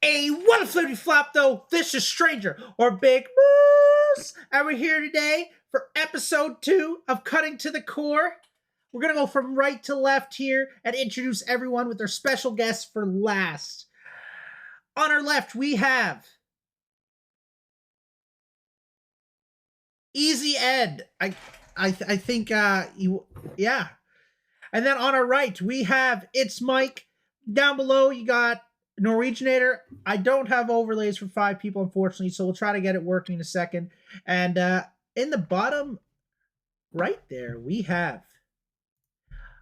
Hey, what a flippy flop though! This is Stranger or Big Moose, and we're here today for episode 2 of Cutting to the Core. We're gonna go from right to left here and introduce everyone with our special guests for last. On our left, we have Easy Ed. I think you yeah. And then on our right, we have It's Mike. Down below, you got Norwegianator. I don't have overlays for 5 people, unfortunately, so we'll try to get it working in a second. And in the bottom right there, we have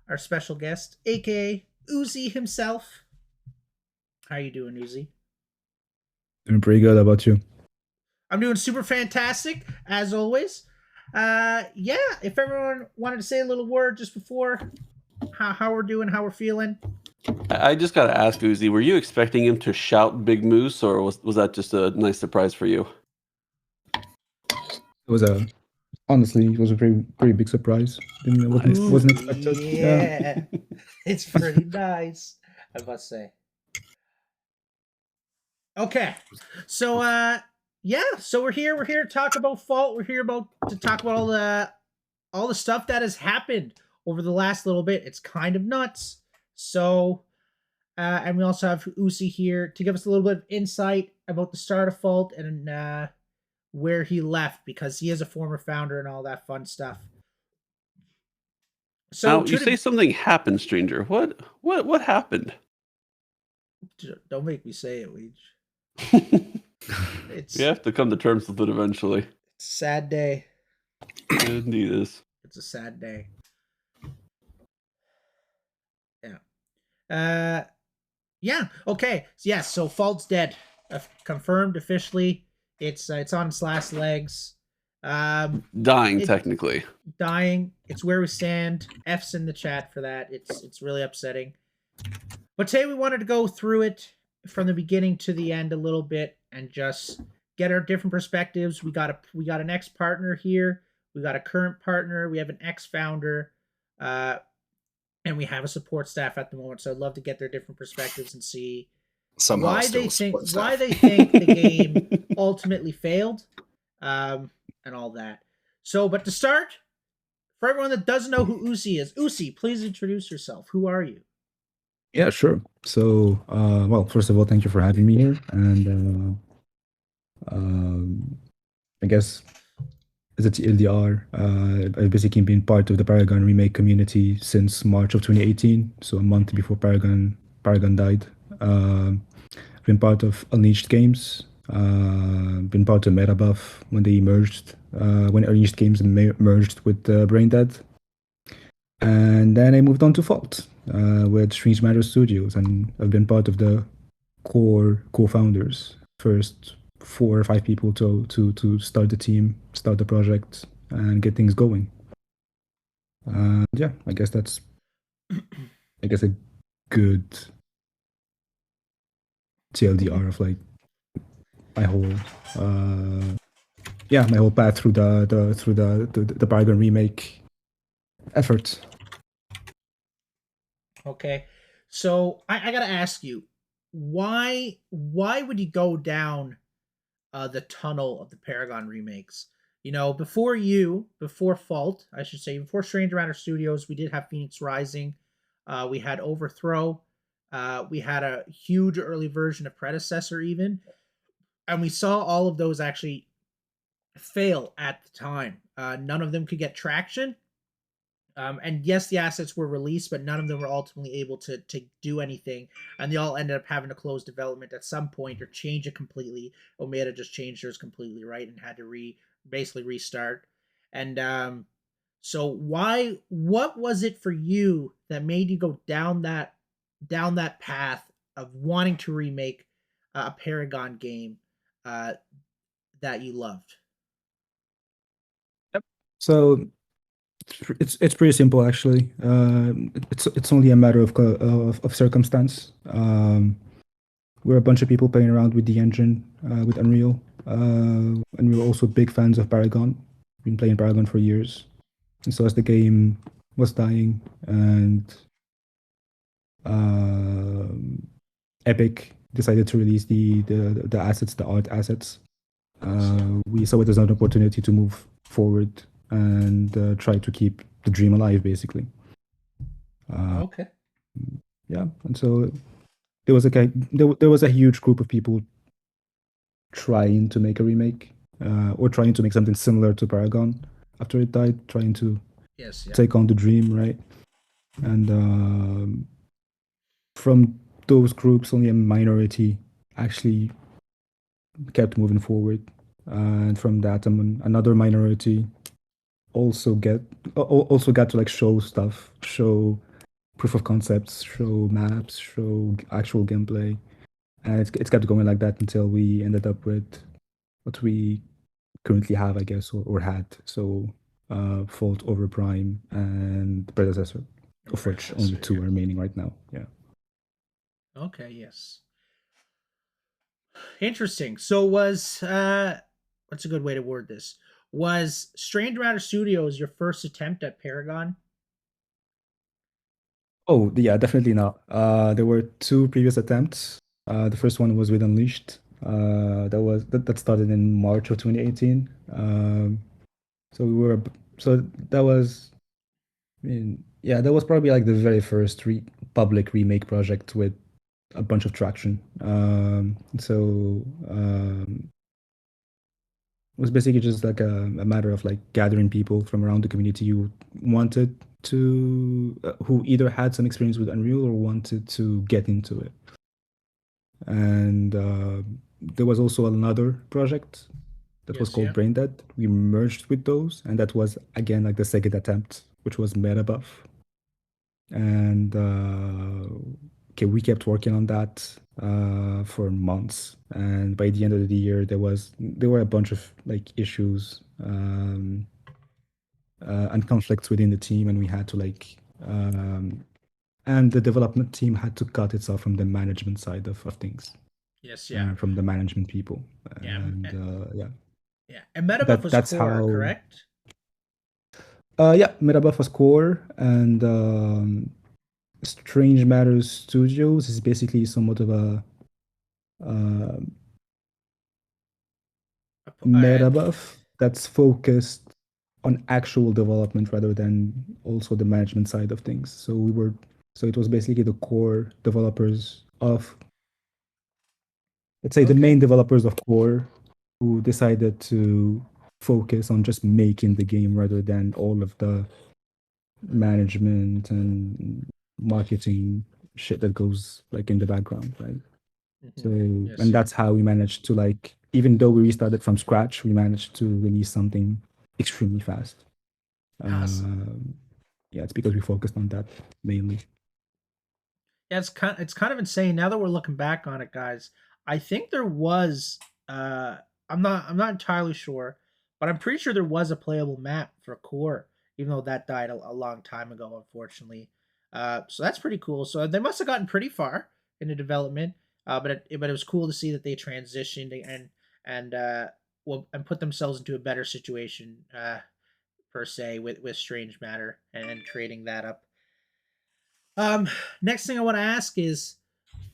our special guest, aka Uzi himself. How are you doing, Uzi? Doing pretty good. How about you? I'm doing super fantastic, as always. Yeah, if everyone wanted to say a little word just before how we're doing, how we're feeling. I just gotta ask Uzi, were you expecting him to shout Big Moose, or was that just a nice surprise for you? It was honestly, it was a pretty big surprise. Wasn't expected. Yeah, it's pretty nice, I must say. Okay, so so we're here to talk about Fault. We're here to talk about all the stuff that has happened over the last little bit. It's kind of nuts. So, and we also have Uzi here to give us a little bit of insight about the start of Fault and where he left, because he is a former founder and all that fun stuff. So now, you say something happened, Stranger. What happened? Don't make me say it, Weege. You have to come to terms with it eventually. It's a sad day. It indeed is. It's a sad day. Yeah. Okay. So Fault's dead. Confirmed officially. It's on its last legs. Dying, technically. Dying. It's where we stand. F's in the chat for that. It's really upsetting. But today we wanted to go through it from the beginning to the end a little bit and just get our different perspectives. We got an ex-partner here. We got a current partner. We have an ex-founder. And we have a support staff at the moment, so I'd love to get their different perspectives and see why they think the game ultimately failed, and all that. So, but to start, for everyone that doesn't know who Uzi is, Uzi, please introduce yourself. Who are you? Yeah, sure. So, well, first of all, thank you for having me here, and I guess as a TLDR, I've basically been part of the Paragon remake community since March of 2018, so a month before Paragon died. Been part of Unleashed Games, been part of Metabuff when they merged, when Unleashed Games merged with Braindead. And then I moved on to Fault with Strange Matter Studios, and I've been part of the core co-founders. First 4 or 5 people to start the team, start the project, and get things going. Yeah, I guess that's a good TLDR of like my whole path through the Paragon remake effort. Okay, so I gotta ask you, why would you go down the tunnel of the Paragon remakes? You know, before Fault, I should say, before Stranger Matter Studios, we did have Phoenix Rising. We had Overthrow. We had a huge early version of Predecessor even. And we saw all of those actually fail at the time. None of them could get traction. And yes, the assets were released, but none of them were ultimately able to do anything. And they all ended up having to close development at some point or change it completely. Omega just changed theirs completely, right? And had to basically restart. And so what was it for you that made you go down that path of wanting to remake a Paragon game that you loved? Yep. So it's pretty simple actually. It's only a matter of circumstance. We're a bunch of people playing around with the engine, with Unreal, and we were also big fans of Paragon. Been playing Paragon for years, and so as the game was dying and Epic decided to release the assets, the art assets. Yeah. We saw it as an opportunity to move forward and try to keep the dream alive, basically. Okay. Yeah, and so there was a huge group of people trying to make a remake or trying to make something similar to Paragon after it died, trying to Yes. Yeah. take on the dream, right? And from those groups, only a minority actually kept moving forward, and from that, another minority also got to like show stuff, show proof of concepts, show maps, show actual gameplay, and it's kept going like that until we ended up with what we currently have, I guess, or had. So, Fault over Prime and Predecessor, of which only two Yeah. are remaining right now. Yeah. Okay. Yes. Interesting. So what's a good way to word this? Was Strange Matter Studios your first attempt at Paragon? Oh, yeah, definitely not. There were two previous attempts. The first one was with Unleashed. That started in March of 2018. So we were so that was, I mean, yeah, that was probably like the very first public remake project with a bunch of traction. It was basically just like a matter of like gathering people from around the community who wanted to, who either had some experience with Unreal or wanted to get into it. And there was also another project that was Yes, called yeah. Braindead. We merged with those, and that was again like the second attempt, which was Metabuff. And okay, we kept working on that for months, and by the end of the year, there were a bunch of like issues and conflicts within the team, and we had to like and the development team had to cut itself from the management side of things, Yes, yeah. from the management people, Yeah. and yeah, Yeah. And Metabuff was that's core, how. correct? Yeah, Metabuff was core, and Strange Matters Studios is basically somewhat of a uh, Metabuff that's focused on actual development rather than also the management side of things. So it was basically the core developers of, let's say, the main developers of core who decided to focus on just making the game rather than all of the management and marketing shit that goes like in the background, right? So, Yes, and yeah. that's how we managed to like, even though we restarted from scratch, we managed to release something extremely fast. Awesome. Yeah, it's because we focused on that mainly. Yeah, it's kind of insane now that we're looking back on it, guys. I think there was I'm not entirely sure, but I'm pretty sure there was a playable map for Core, even though that died a long time ago, unfortunately. So that's pretty cool. So they must have gotten pretty far in the development. But it was cool to see that they transitioned and well and put themselves into a better situation per se with Strange Matter and creating that up. Next thing I want to ask is,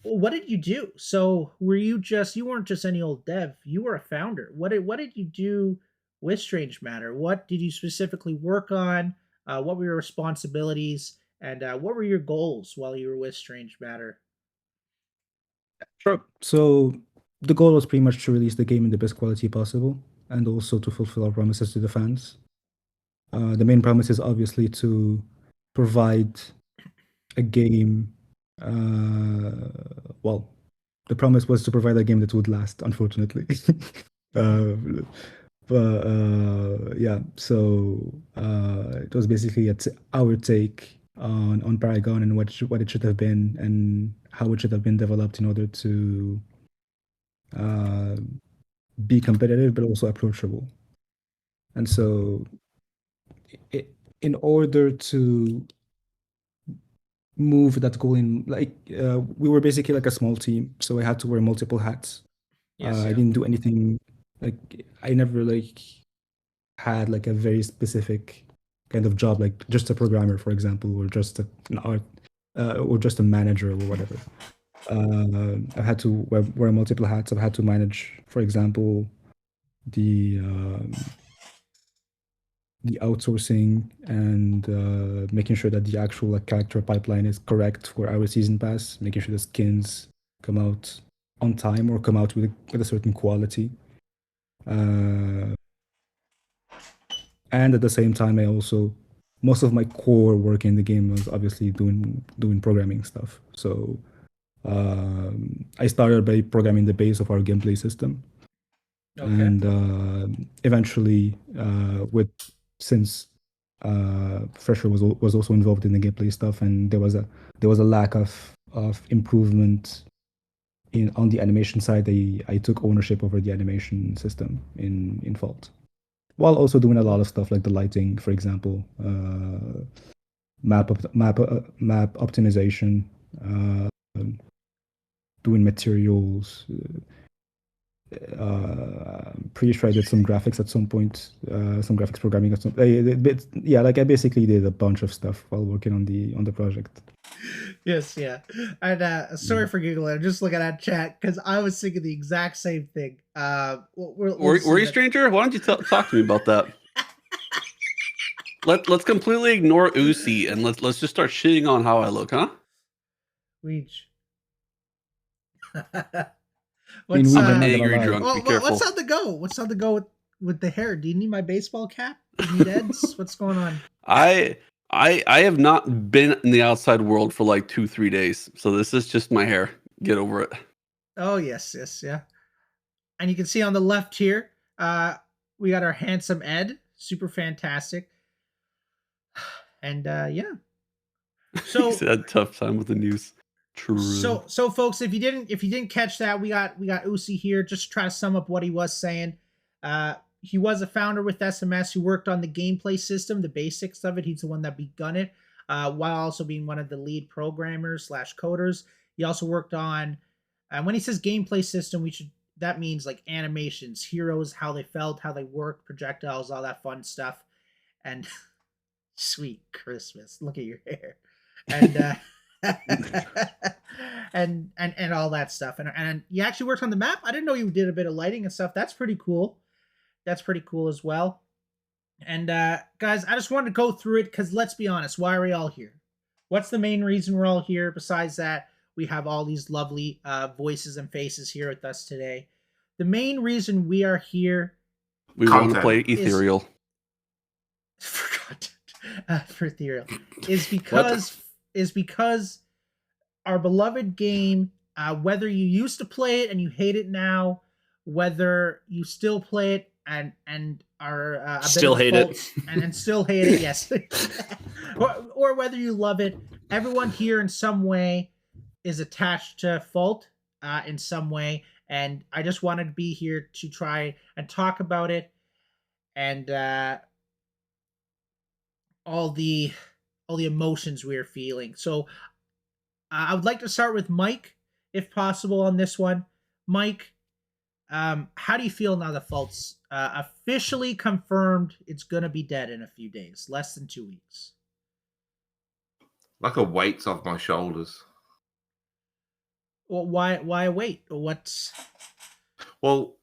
what did you do? So, you weren't just any old dev, you were a founder. What did you do with Strange Matter? What did you specifically work on? What were your responsibilities, and what were your goals while you were with Strange Matter? Sure. So the goal was pretty much to release the game in the best quality possible and also to fulfill our promises to the fans. The main promise is obviously to provide a game. Well, the promise was to provide a game that would last, unfortunately. uh, but yeah, so it was basically our take on Paragon and what it should have been and how it should have been developed in order to uh, be competitive but also approachable. And so, in order to move that goal in, like we were basically like a small team, so I had to wear multiple hats. Yes, I yeah. didn't do anything like, I never like had like a very specific kind of job, like just a programmer, for example, or just an art or just a manager or whatever. I've had to wear multiple hats. I've had to manage, for example, the outsourcing and making sure that the actual like, character pipeline is correct for our season pass, making sure the skins come out on time or come out with a certain quality. And at the same time, I also most of my core work in the game was obviously doing programming stuff. So I started by programming the base of our gameplay system, and eventually, since Fresher was also involved in the gameplay stuff, and there was a lack of improvement on the animation side. I took ownership over the animation system in Fault, while also doing a lot of stuff like the lighting, for example, map optimization, doing materials. Pretty sure I did some graphics at some point, some graphics programming at some. Yeah, like I basically did a bunch of stuff while working on the project. Yes, yeah. And sorry for giggling. I'm just looking at chat because I was thinking the exact same thing. Were you, stranger? Why don't you talk to me about that? Let's completely ignore Uzi and let's just start shitting on how I look, huh? Weech. I'm an angry drunk. Be careful. What's on the go? What's on the go with the hair? Do you need my baseball cap? Do you need Eds? What's going on? I have not been in the outside world for like 2-3 days, so this is just my hair. Get over it. Oh yes, yeah. And you can see on the left here, we got our handsome Ed, super fantastic. And yeah. So he's had a tough time with the news. True. So folks, if you didn't catch that, we got Uzi here. Just to try to sum up what he was saying. He was a founder with SMS who worked on the gameplay system, the basics of it. He's the one that begun it, while also being one of the lead programmers / coders. He also worked on, when he says gameplay system, that means like animations, heroes, how they felt, how they worked, projectiles, all that fun stuff. And sweet Christmas, look at your hair. And and all that stuff. And you actually worked on the map. I didn't know you did a bit of lighting and stuff. That's pretty cool. That's pretty cool as well. And guys, I just wanted to go through it because let's be honest, why are we all here? What's the main reason we're all here? Besides that, we have all these lovely voices and faces here with us today. The main reason we are here, we want to play Ethereal. For Ethereal is because our beloved game, whether you used to play it and you hate it now, whether you still play it and are still hate it and still hate it, yes, or whether you love it, everyone here in some way is attached to Fault in some way, and I just wanted to be here to try and talk about it and all the emotions we're feeling. So I would like to start with Mike, if possible, on this one. Mike, how do you feel now that Fault's officially confirmed it's going to be dead in a few days, less than 2 weeks? Like a weight's off my shoulders. Well, why wait? What's... Well,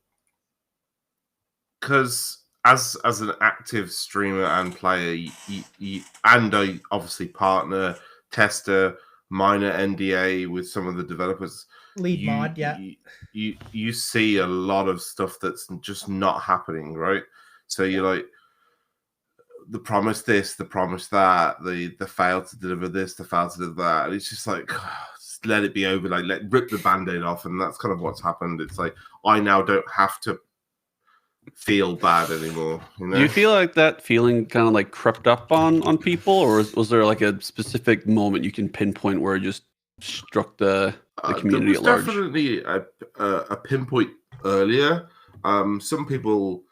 because as an active streamer and player, you and a obviously partner, tester, minor NDA with some of the developers, lead mod, yeah. You see a lot of stuff that's just not happening, right? So you're like, the promise this, the promise that, the fail to deliver this, the fail to deliver that. And it's just like, just let it be over. Like, rip the Band-Aid off. And that's kind of what's happened. It's like, I now don't have to feel bad anymore. You know? Do you feel like that feeling kind of like crept up on people, or was there like a specific moment you can pinpoint where it just struck the community at large? Definitely a pinpoint earlier. Some people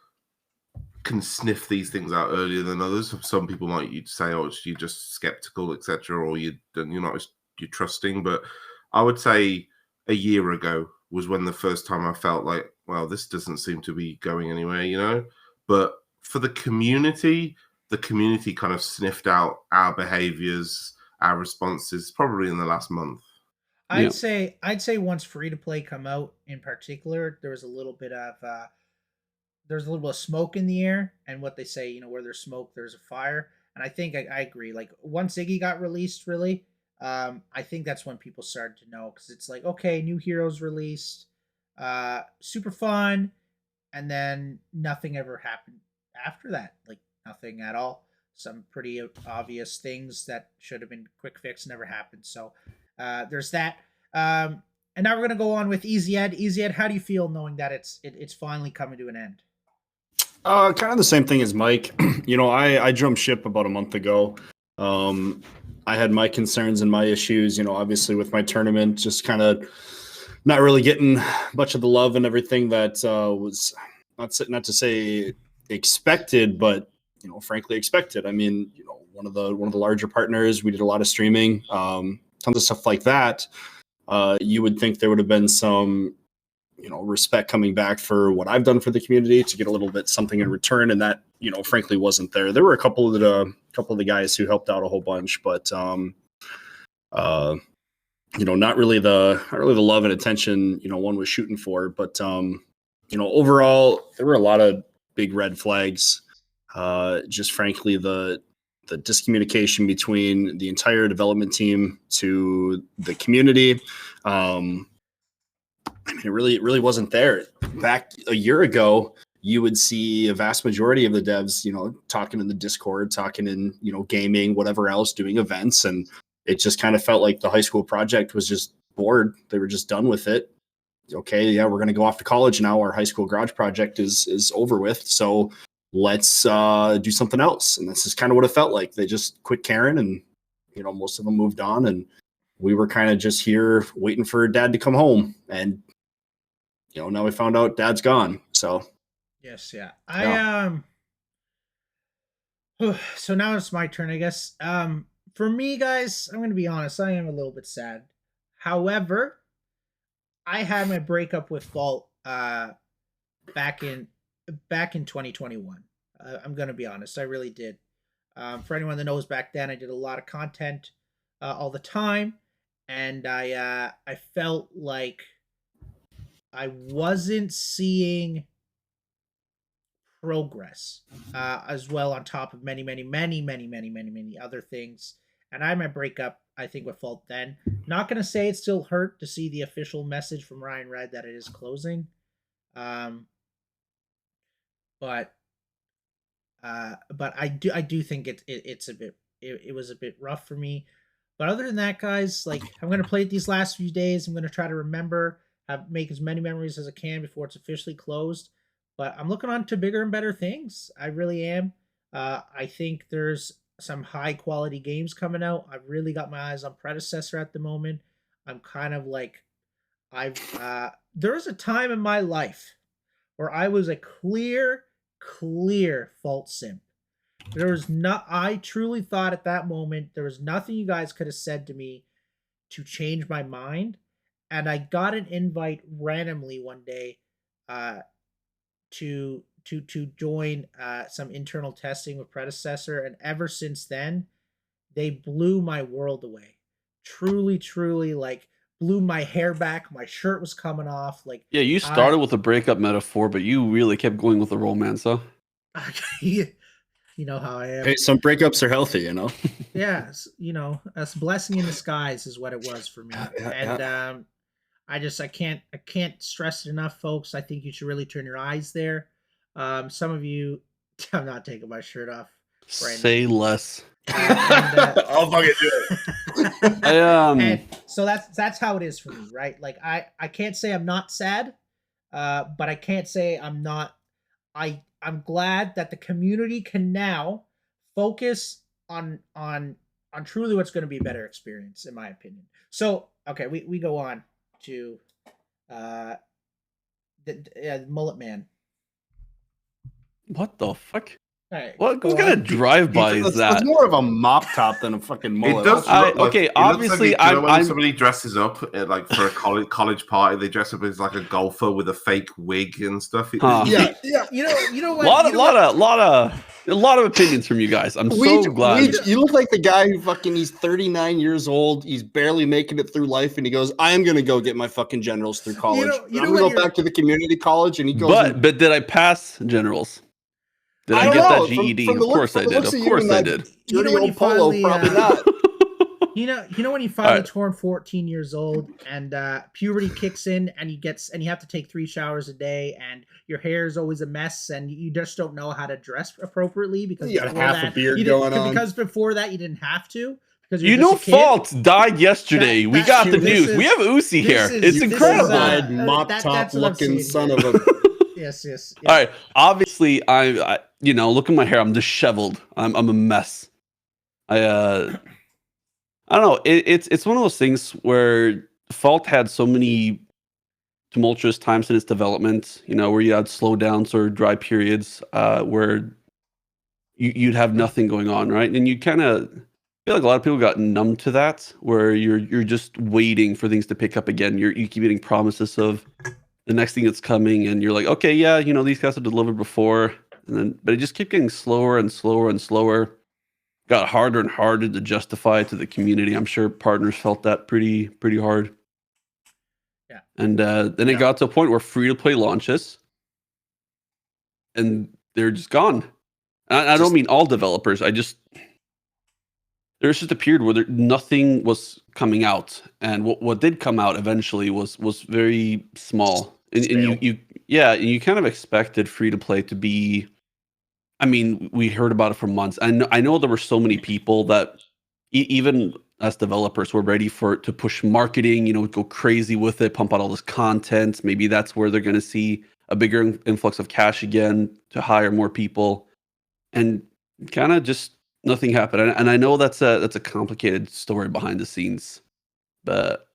can sniff these things out earlier than others. Some people might say, "Oh, you're just skeptical, etc.," or you're trusting. But I would say a year ago was when the first time I felt like, well, this doesn't seem to be going anywhere, you know. But for the community kind of sniffed out our behaviors, our responses, probably in the last month. I'd say once free to play come out in particular, there was a little bit of smoke in the air, and what they say, where there's smoke, there's a fire. And I think I agree. Like once Iggy got released, really, I think that's when people started to know, because it's like, okay, new heroes released, super fun, and then nothing ever happened after that. Like nothing at all. Some pretty obvious things that should have been quick fix never happened. So there's that. And now we're gonna go on with Easy Ed. Easy Ed, how do you feel knowing that it's finally coming to an end? Kind of the same thing as Mike. I jumped ship about a month ago. I had my concerns and my issues, obviously with my tournament, just kind of not really getting much of the love and everything that was not to say expected, but frankly expected. I mean, one of the larger partners, we did a lot of streaming, tons of stuff like that. You would think there would have been some respect coming back for what I've done for the community to get a little bit something in return, and that frankly wasn't there. There were a couple of the guys who helped out a whole bunch, but not really the love and attention one was shooting for. But overall, there were a lot of big red flags. Just frankly, the discommunication between the entire development team to the community. It really wasn't there. Back a year ago, you would see a vast majority of the devs, talking in the Discord, talking in, gaming, whatever else, doing events. And it just kind of felt like the high school project was just bored. They were just done with it. Okay, yeah, we're going to go off to college now. Our high school garage project is over with. So let's do something else. And this is kind of what it felt like. They just quit caring, and, most of them moved on. And we were kind of just here waiting for Dad to come home. And now we found out Dad's gone. So yes, yeah. So now it's my turn, I guess. For me, guys, I'm going to be honest. I am a little bit sad. However, I had my breakup with Vault back in 2021. I'm going to be honest. I really did. For anyone that knows, back then I did a lot of content all the time, and I felt like I wasn't seeing progress as well, on top of many other things. And I had my breakup, I think, with Fault then. Not going to say it still hurt to see the official message from Ryan Red that it is closing. But I do think it's a bit, it was a bit rough for me. But other than that, guys, like, I'm going to play it these last few days. I'm going to try to remember, make as many memories as I can before it's officially closed. But I'm looking on to bigger and better things. I really am. I think there's some high quality games coming out. I've really got my eyes on Predecessor at the moment. I'm kind of like, there was a time in my life where I was a clear Fault simp. I truly thought at that moment there was nothing you guys could have said to me to change my mind. And I got an invite randomly one day to join some internal testing with Predecessor, and ever since then they blew my world away. Truly, like, blew my hair back. My shirt was coming off. Like, yeah, you started with a breakup metaphor, but you really kept going with the romance, huh? You know how I am. Hey, some breakups are healthy, Yeah, a blessing in disguise is what it was for me. I can't stress it enough, folks. I think you should really turn your eyes there. Some of you, I'm not taking my shirt off. Brandon. Say less. I'll fucking do it. And so that's how it is for me, right? Like, I can't say I'm not sad, but I can't say I'm not. I'm glad that the community can now focus on truly what's going to be a better experience, in my opinion. So, okay, we go on to the Mullet Man. What the fuck? All right, what kind of drive-by is that? It's more of a mop top than a fucking mullet. It does look like, okay, it looks obviously, like when I'm somebody dresses up like for a college party, they dress up as like a golfer with a fake wig and stuff. Huh. Yeah. You know what? lot of A lot of opinions from you guys. I'm so glad. You look like the guy who he's 39 years old. He's barely making it through life, and he goes, "I am gonna go get my fucking generals through college. I'm gonna go back to the community college." And he goes, but did I pass generals? Did I get that GED? Of course I did. Of course I did. Dirty old polo, probably not. You know when you finally turn 14 years old and puberty kicks in and you have to take 3 showers a day and your hair is always a mess and you just don't know how to dress appropriately because you got half a beard going on. Because before that you didn't have to. Fault died yesterday. We got the news. We have Uzi here. It's incredible. Mop top looking son of a. Yes. All right. Obviously, I look at my hair. I'm disheveled. I'm a mess. I don't know. It's one of those things where Fault had so many tumultuous times in its development. Where you had slowdowns or dry periods, where you'd have nothing going on, right? And you kind of feel like a lot of people got numb to that, where you're just waiting for things to pick up again. You keep getting promises of the next thing that's coming, and you're like, okay, yeah, these guys have delivered before, but it just kept getting slower and slower and slower. Got harder and harder to justify to the community. I'm sure partners felt that pretty hard. Yeah. And then it got to a point where free-to-play launches, and they're just gone. I don't mean all developers. There's just a period where nothing was coming out, and what did come out eventually was very small. And you kind of expected free-to-play to be. I mean, we heard about it for months. I know there were so many people that even as developers were ready to push marketing, go crazy with it, pump out all this content. Maybe that's where they're going to see a bigger influx of cash again to hire more people. And kind of just nothing happened. And I know that's a complicated story behind the scenes. But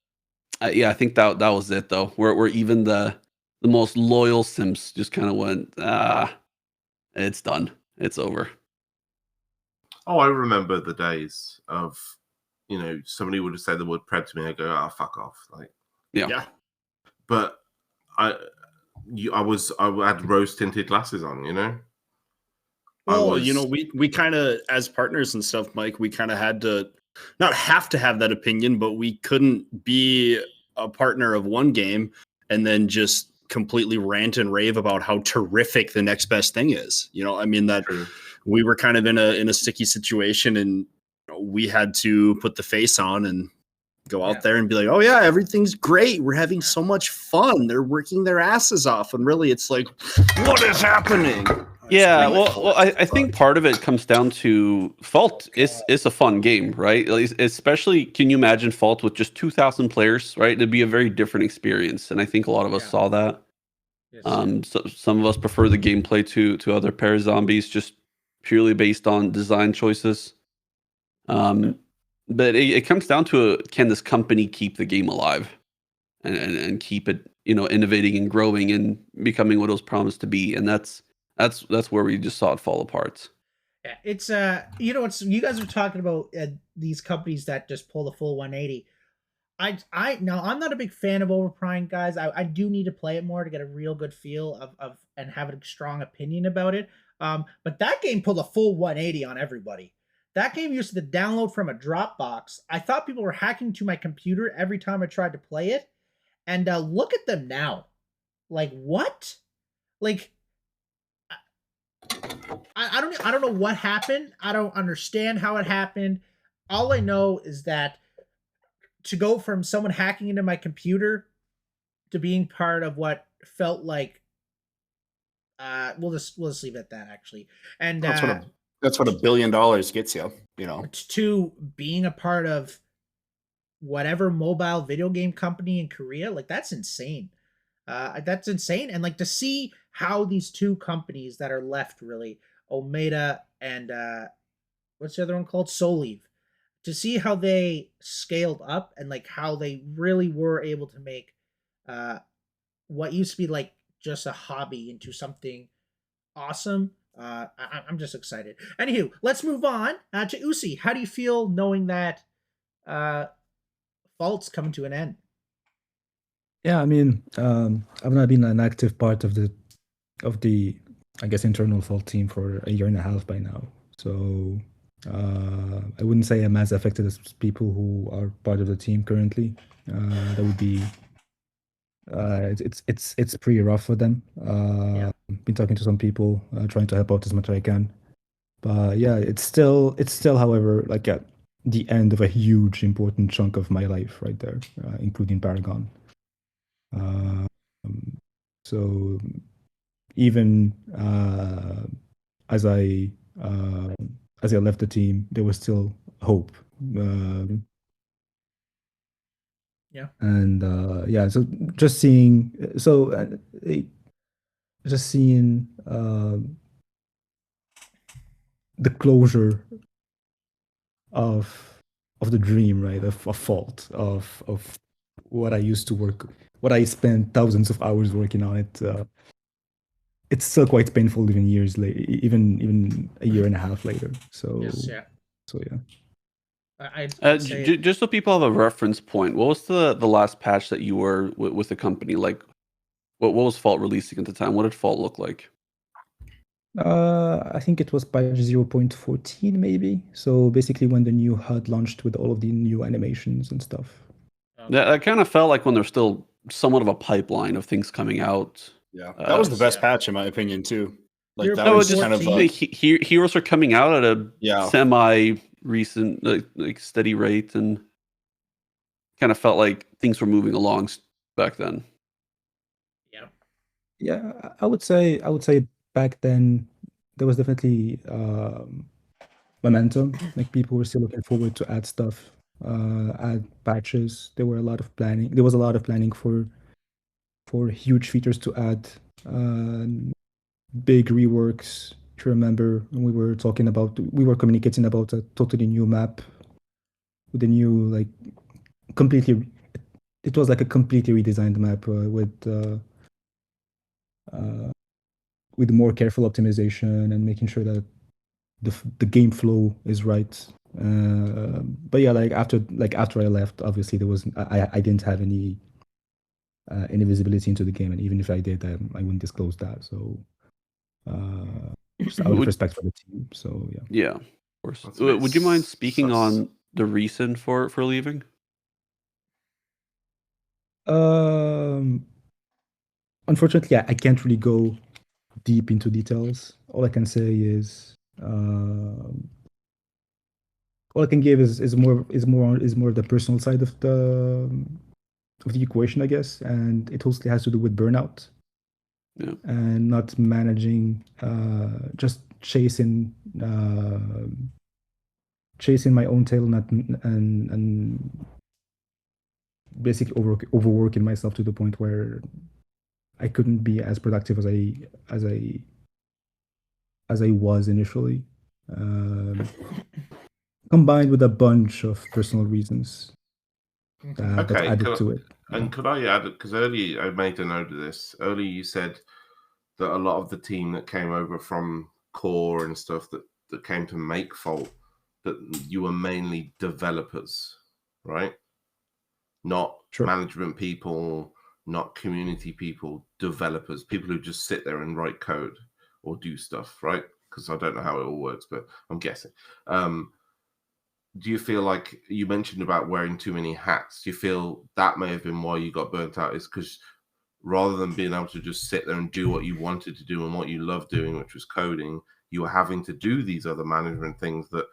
I think that was it though, where even the most loyal Sims just kind of went, it's done. It's over. Oh, I remember the days of, somebody would have said the word "pred" to me. I go, fuck off. Like, yeah. But I had rose tinted glasses on, Well, we kind of, as partners and stuff, Mike, we kind of had to not have to have that opinion, but we couldn't be a partner of one game and then just completely rant and rave about how terrific the next best thing is. That we were kind of in a sticky situation, and we had to put the face on and go out there and be like, oh yeah, everything's great. We're having so much fun. They're working their asses off. And really it's like, what is happening? Yeah, well, I think part of it comes down to Fault is a fun game, right? Especially, can you imagine Fault with just 2,000 players, right? It'd be a very different experience, and I think a lot of us saw that. Yes. So some of us prefer the gameplay to other Parazombies, just purely based on design choices. But it comes down to can this company keep the game alive and keep it, innovating and growing and becoming what it was promised to be, and that's where we just saw it fall apart. Yeah, it's you guys are talking about these companies that just pull the full 180. I'm not a big fan of Overprime, guys. I do need to play it more to get a real good feel of and have a strong opinion about it. But that game pulled a full 180 on everybody. That game used to download from a Dropbox. I thought people were hacking to my computer every time I tried to play it. And look at them now. Like, what? Like, I don't know what happened. I don't understand how it happened. All I know is that to go from someone hacking into my computer to being part of what felt like we'll just leave it at that, actually. And that's what $1 billion gets you, to being a part of whatever mobile video game company in Korea. Like, that's insane. That's insane. And like to see how these two companies that are left, really, Omeda and what's the other one called? Solive, to see how they scaled up and like how they really were able to make what used to be like just a hobby into something awesome. I'm just excited. Anywho, let's move on to Uzi. How do you feel knowing that Fault's coming to an end? Yeah, I mean, I've not been an active part of the I guess, internal fault team for a year and a half by now. So I wouldn't say I'm as affected as people who are part of the team currently. That would be it's pretty rough for them. Been talking to some people, trying to help out as much as I can. But yeah, it's still, however, like at the end of a huge important chunk of my life right there, including Paragon. So even as I left the team, there was still hope. Yeah. And yeah, so just seeing, just seeing the closure of the dream, right? Of fault, of what I used to work, what I spent thousands of hours working on it. It's still quite painful even years later, even a year and a half later. So Yes, yeah. So yeah. I'd say Just so people have a reference point, what was the last patch that you were with the company like? What was Fault releasing at the time? What did Fault look like? I think it was patch 0.14 maybe. So basically when the new HUD launched with all of the new animations and stuff. That kind of felt like when there's still somewhat of a pipeline of things coming out. Yeah, that was the best yeah. patch in my opinion too. Like You're that No, was just kind of heroes are coming out at a yeah. semi recent like steady rate, and kind of felt like things were moving along back then. Yeah, I would say back then there was definitely momentum. Like people were still looking forward to add stuff, add patches. There was a lot of planning for huge features to add, big reworks. If you remember, when we were communicating about a totally new map with a new, like, completely. It was like a completely redesigned map with more careful optimization and making sure that the game flow is right. But yeah, like after I left, obviously there was I didn't have any visibility into the game, and even if I did, I wouldn't disclose that. So just out of respect for the team. So yeah. Yeah, of course. That's a bit Would you mind speaking sus. on the reason for leaving? Unfortunately, I can't really go deep into details. All I can say is all I can give is more of the personal side of the equation, I guess, and it mostly has to do with burnout. Yeah. And not managing, just chasing my own tail, and basically overworking myself to the point where I couldn't be as productive as I was initially, combined with a bunch of personal reasons that Okay, added to it. And could I add, because earlier I made a note of this. Earlier you said that a lot of the team that came over from Core and stuff that came to make Fault, that you were mainly developers, right? Not Sure. management people, not community people, developers, people who just sit there and write code or do stuff, right? Because I don't know how it all works, but I'm guessing. Do you feel like you mentioned about wearing too many hats? Do you feel that may have been why you got burnt out? Is because rather than being able to just sit there and do what you wanted to do and what you loved doing, which was coding, you were having to do these other management things that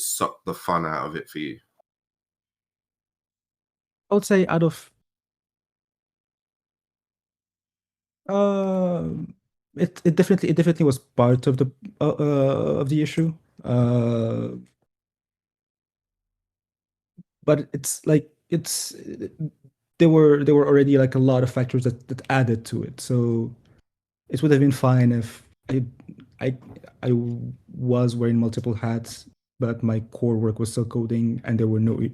sucked the fun out of it for you? I would say out of it definitely was part of the issue. But it's like there were already like a lot of factors that added to it. So it would have been fine if I was wearing multiple hats, but my core work was still coding, and there were no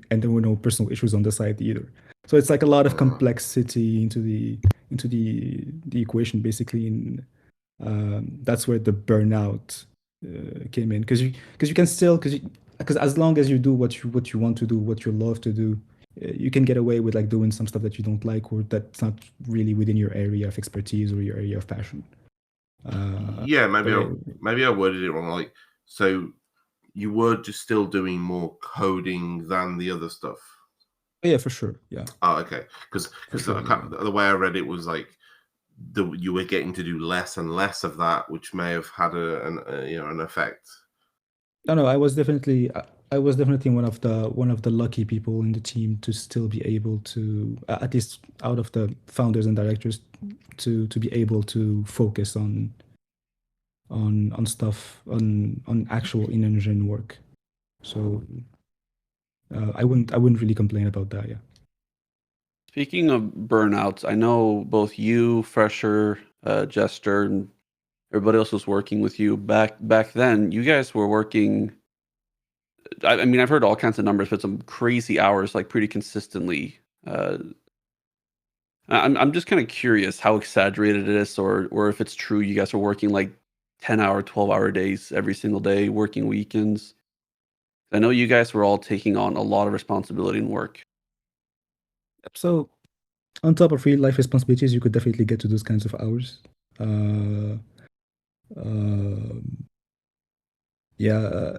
personal issues on the side either. So it's like a lot of complexity into the equation, basically, and that's where the burnout came in, because you can still, because as long as you do what you want to do, what you love to do, you can get away with like doing some stuff that you don't like or that's not really within your area of expertise or your area of passion. Yeah, maybe but maybe I worded it wrong. Like, so you were just still doing more coding than the other stuff. yeah, for sure. Yeah, Oh, okay. Because for sure. Yeah. the way I read it was like you were getting to do less and less of that, which may have had an effect. No, I was definitely one of the lucky people in the team to still be able to, at least out of the founders and directors, to be able to focus on stuff on actual in-engine work. So I wouldn't really complain about that. Yeah. Speaking of burnouts, I know both you, Fresher, Jester, and everybody else was working with you back then. You guys were working. I mean, I've heard all kinds of numbers, but some crazy hours, like pretty consistently. I'm just kind of curious how exaggerated it is, or if it's true. You guys are working like 10-hour, 12-hour days every single day, working weekends. I know you guys were all taking on a lot of responsibility and work. So on top of real life responsibilities, you could definitely get to those kinds of hours. Yeah,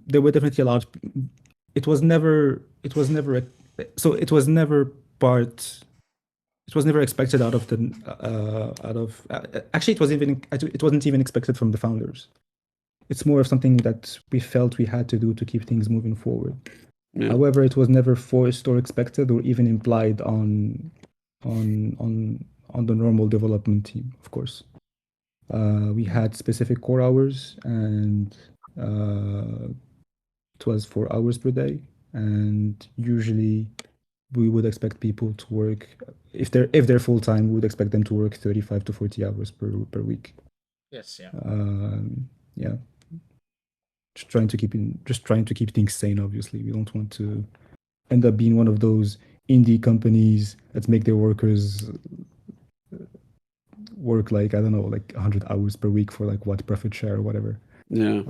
there were definitely a lot. It was never. So it was never part. It was never expected out of the actually it wasn't even expected from the founders. It's more of something that we felt we had to do to keep things moving forward. Yeah. However, it was never forced or expected or even implied on the normal development team, of course. We had specific core hours, and it was 4 hours per day, and usually we would expect people to work, if they're full time, we would expect them to work 35 to 40 hours per week. Yes, yeah. Yeah. Just trying to keep things sane. Obviously, we don't want to end up being one of those indie companies that make their workers work like, I don't know, like 100 hours per week for like what, profit share or whatever. Yeah. Yeah,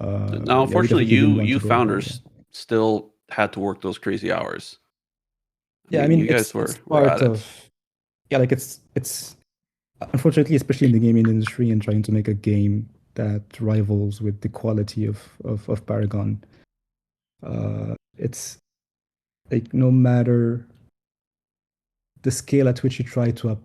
Now, we unfortunately, definitely didn't want you to go there, founders still had to work those crazy hours. Yeah, I mean, you guys it's were part at it. of, yeah, like it's unfortunately, especially in the gaming industry and trying to make a game that rivals with the quality of Paragon. It's like, no matter the scale at which you try to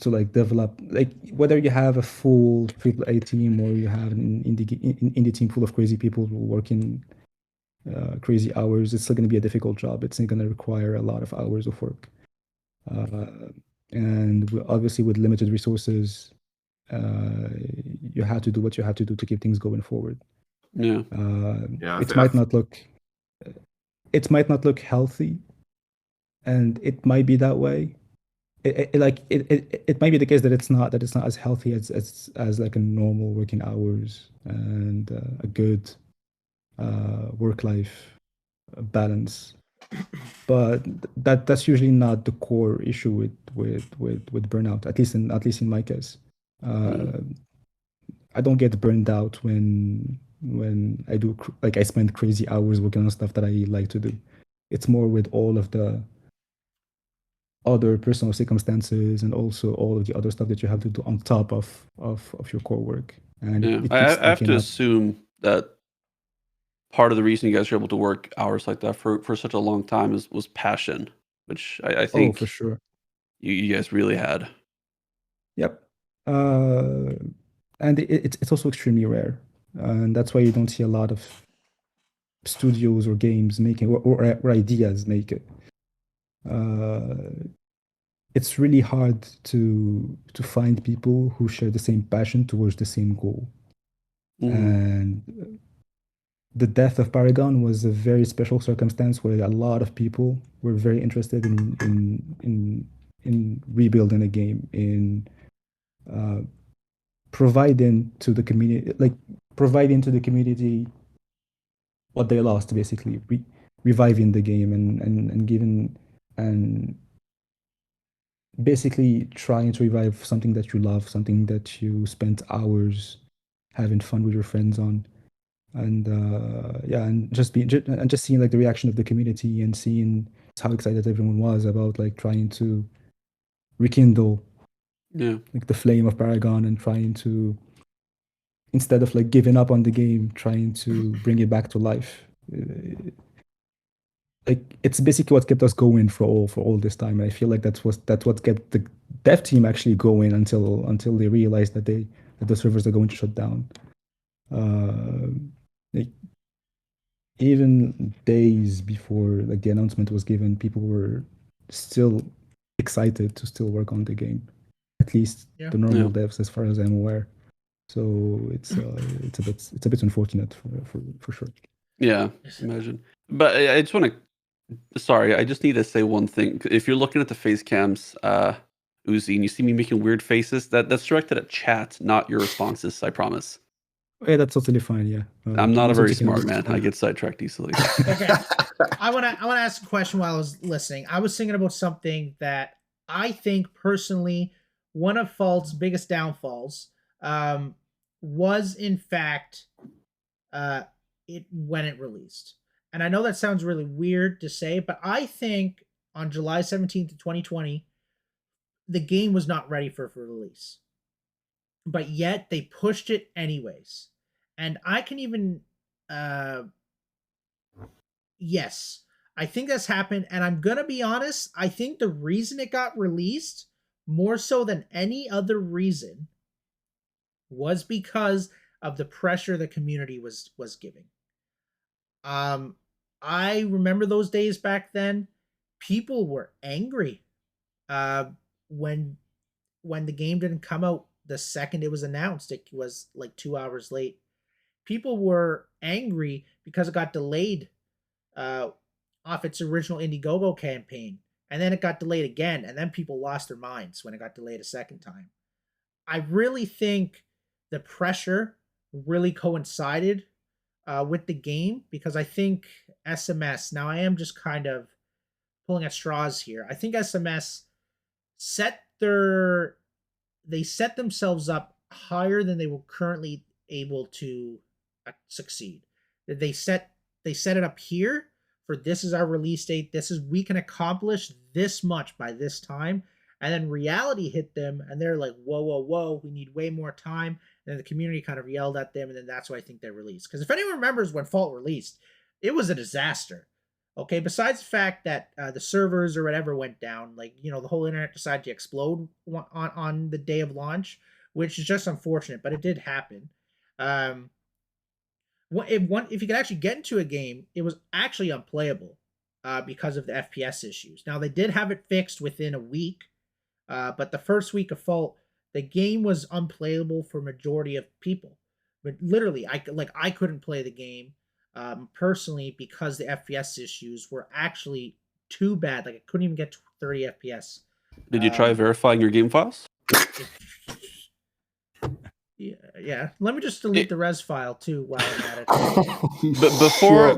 like develop, like whether you have a full AAA team or you have an indie team full of crazy people who work in crazy hours, it's still going to be a difficult job. It's going to require a lot of hours of work, and obviously with limited resources, you have to do what you have to do to keep things going forward. Yeah. It might not look healthy, and it might be that way. It might be the case that it's not as healthy as like a normal working hours and a good work-life balance. But that's usually not the core issue with burnout, at least in my case. I don't get burned out when I do I spend crazy hours working on stuff that I like to do. It's more with all of the other personal circumstances and also all of the other stuff that you have to do on top of your core work. And Yeah. I have to assume that part of the reason you guys are able to work hours like that for such a long time was passion, which I think for sure you guys really had. Yep. And it's also extremely rare, and that's why you don't see a lot of studios or games making or ideas make it. It's really hard to find people who share the same passion towards the same goal. And the death of Paragon was a very special circumstance where a lot of people were very interested in rebuilding a game, in providing to the community what they lost, basically reviving the game and giving and basically trying to revive something that you love, something that you spent hours having fun with your friends on. And and just seeing like the reaction of the community and seeing how excited everyone was about like trying to rekindle like the flame of Paragon and trying to instead of like giving up on the game, trying to bring it back to life. Like it's basically what kept us going for all this time. And I feel like that's what kept the dev team actually going until they realized that the servers are going to shut down. Like even days before like the announcement was given, people were still excited to still work on the game. At least Yeah. the normal Yeah. devs, as far as I'm aware. So it's a bit unfortunate for sure. Yeah, imagine. But I just want to. Sorry, I just need to say one thing. If you're looking at the face cams, Uzi, and you see me making weird faces, that's directed at chat, not your responses. I promise. Yeah, that's totally fine. Yeah, I'm not a also very taking smart this man. fine. I get sidetracked easily. Okay. I want to ask a question while I was listening. I was thinking about something that I think personally one of Fault's biggest downfalls was in fact it when it released. And I know that sounds really weird to say, but I think on July 17th of 2020 the game was not ready for release. But yet they pushed it anyways. And I can even yes, I think that's happened. And I'm going to be honest, I think the reason it got released, more so than any other reason, was because of the pressure the community was giving. I remember those days back then. People were angry when the game didn't come out the second it was announced. It was like 2 hours late. People were angry because it got delayed off its original Indiegogo campaign, and then it got delayed again, and then people lost their minds when it got delayed a second time. I really think the pressure really coincided with the game, because I think SMS, now I am just kind of pulling at straws here, I think SMS set themselves up higher than they were currently able to succeed. They set it up here for this is our release date. We can accomplish this much by this time. And then reality hit them and they're like, whoa, we need way more time. And then the community kind of yelled at them. And then that's why I think they released. Because if anyone remembers when Fault released, it was a disaster. Okay, besides the fact that the servers or whatever went down, like, the whole internet decided to explode on the day of launch, which is just unfortunate, but it did happen. If you could actually get into a game, it was actually unplayable because of the FPS issues. Now, they did have it fixed within a week, but the first week of Fault, the game was unplayable for majority of people. But literally, I couldn't play the game personally because the FPS issues were actually too bad. Like, I couldn't even get to 30 FPS. Did you try verifying your game files? Yeah. Let me just delete the res file too while I'm at it. But before,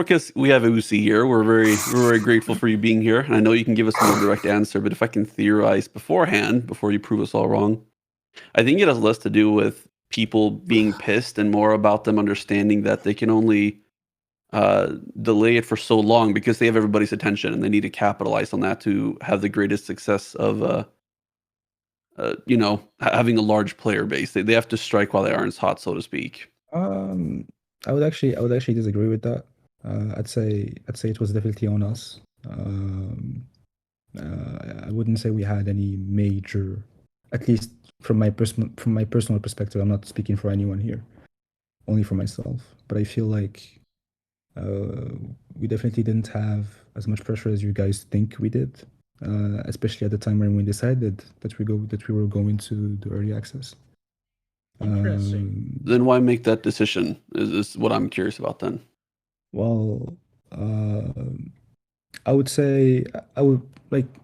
because we have Uzi here, we're very grateful for you being here, and I know you can give us a more direct answer. But if I can theorize beforehand, before you prove us all wrong, I think it has less to do with people being pissed and more about them understanding that they can only delay it for so long because they have everybody's attention and they need to capitalize on that to have the greatest success of having a large player base. They have to strike while the iron's hot, so to speak. I would actually disagree with that. I'd say it was definitely on us. I wouldn't say we had any major, at least from my personal perspective. I'm not speaking for anyone here, only for myself. But I feel like we definitely didn't have as much pressure as you guys think we did. Especially at the time when we decided that we were going to do early access. Interesting. Then why make that decision? Is what I'm curious about then. Well, I would say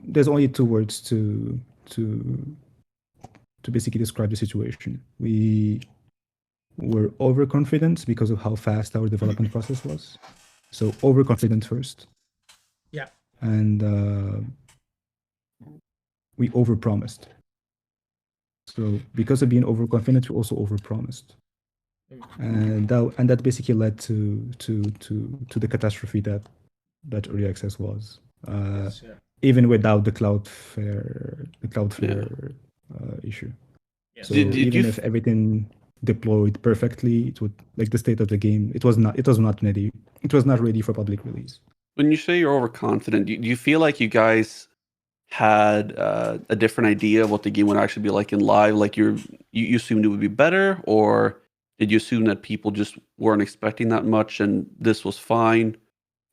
there's only two words to basically describe the situation. We were overconfident because of how fast our development process was. So overconfident first. Yeah. And we overpromised. So because of being overconfident, we also overpromised, and that basically led to the catastrophe that early access was. Yes, Even without the Cloudflare issue. Yes. So Did you even if everything deployed perfectly. It would like the state of the game. It was not ready. It was not ready for public release. When you say you're overconfident, do you feel like you guys had a different idea of what the game would actually be like in live? Like you assumed it would be better, or did you assume that people just weren't expecting that much and this was fine?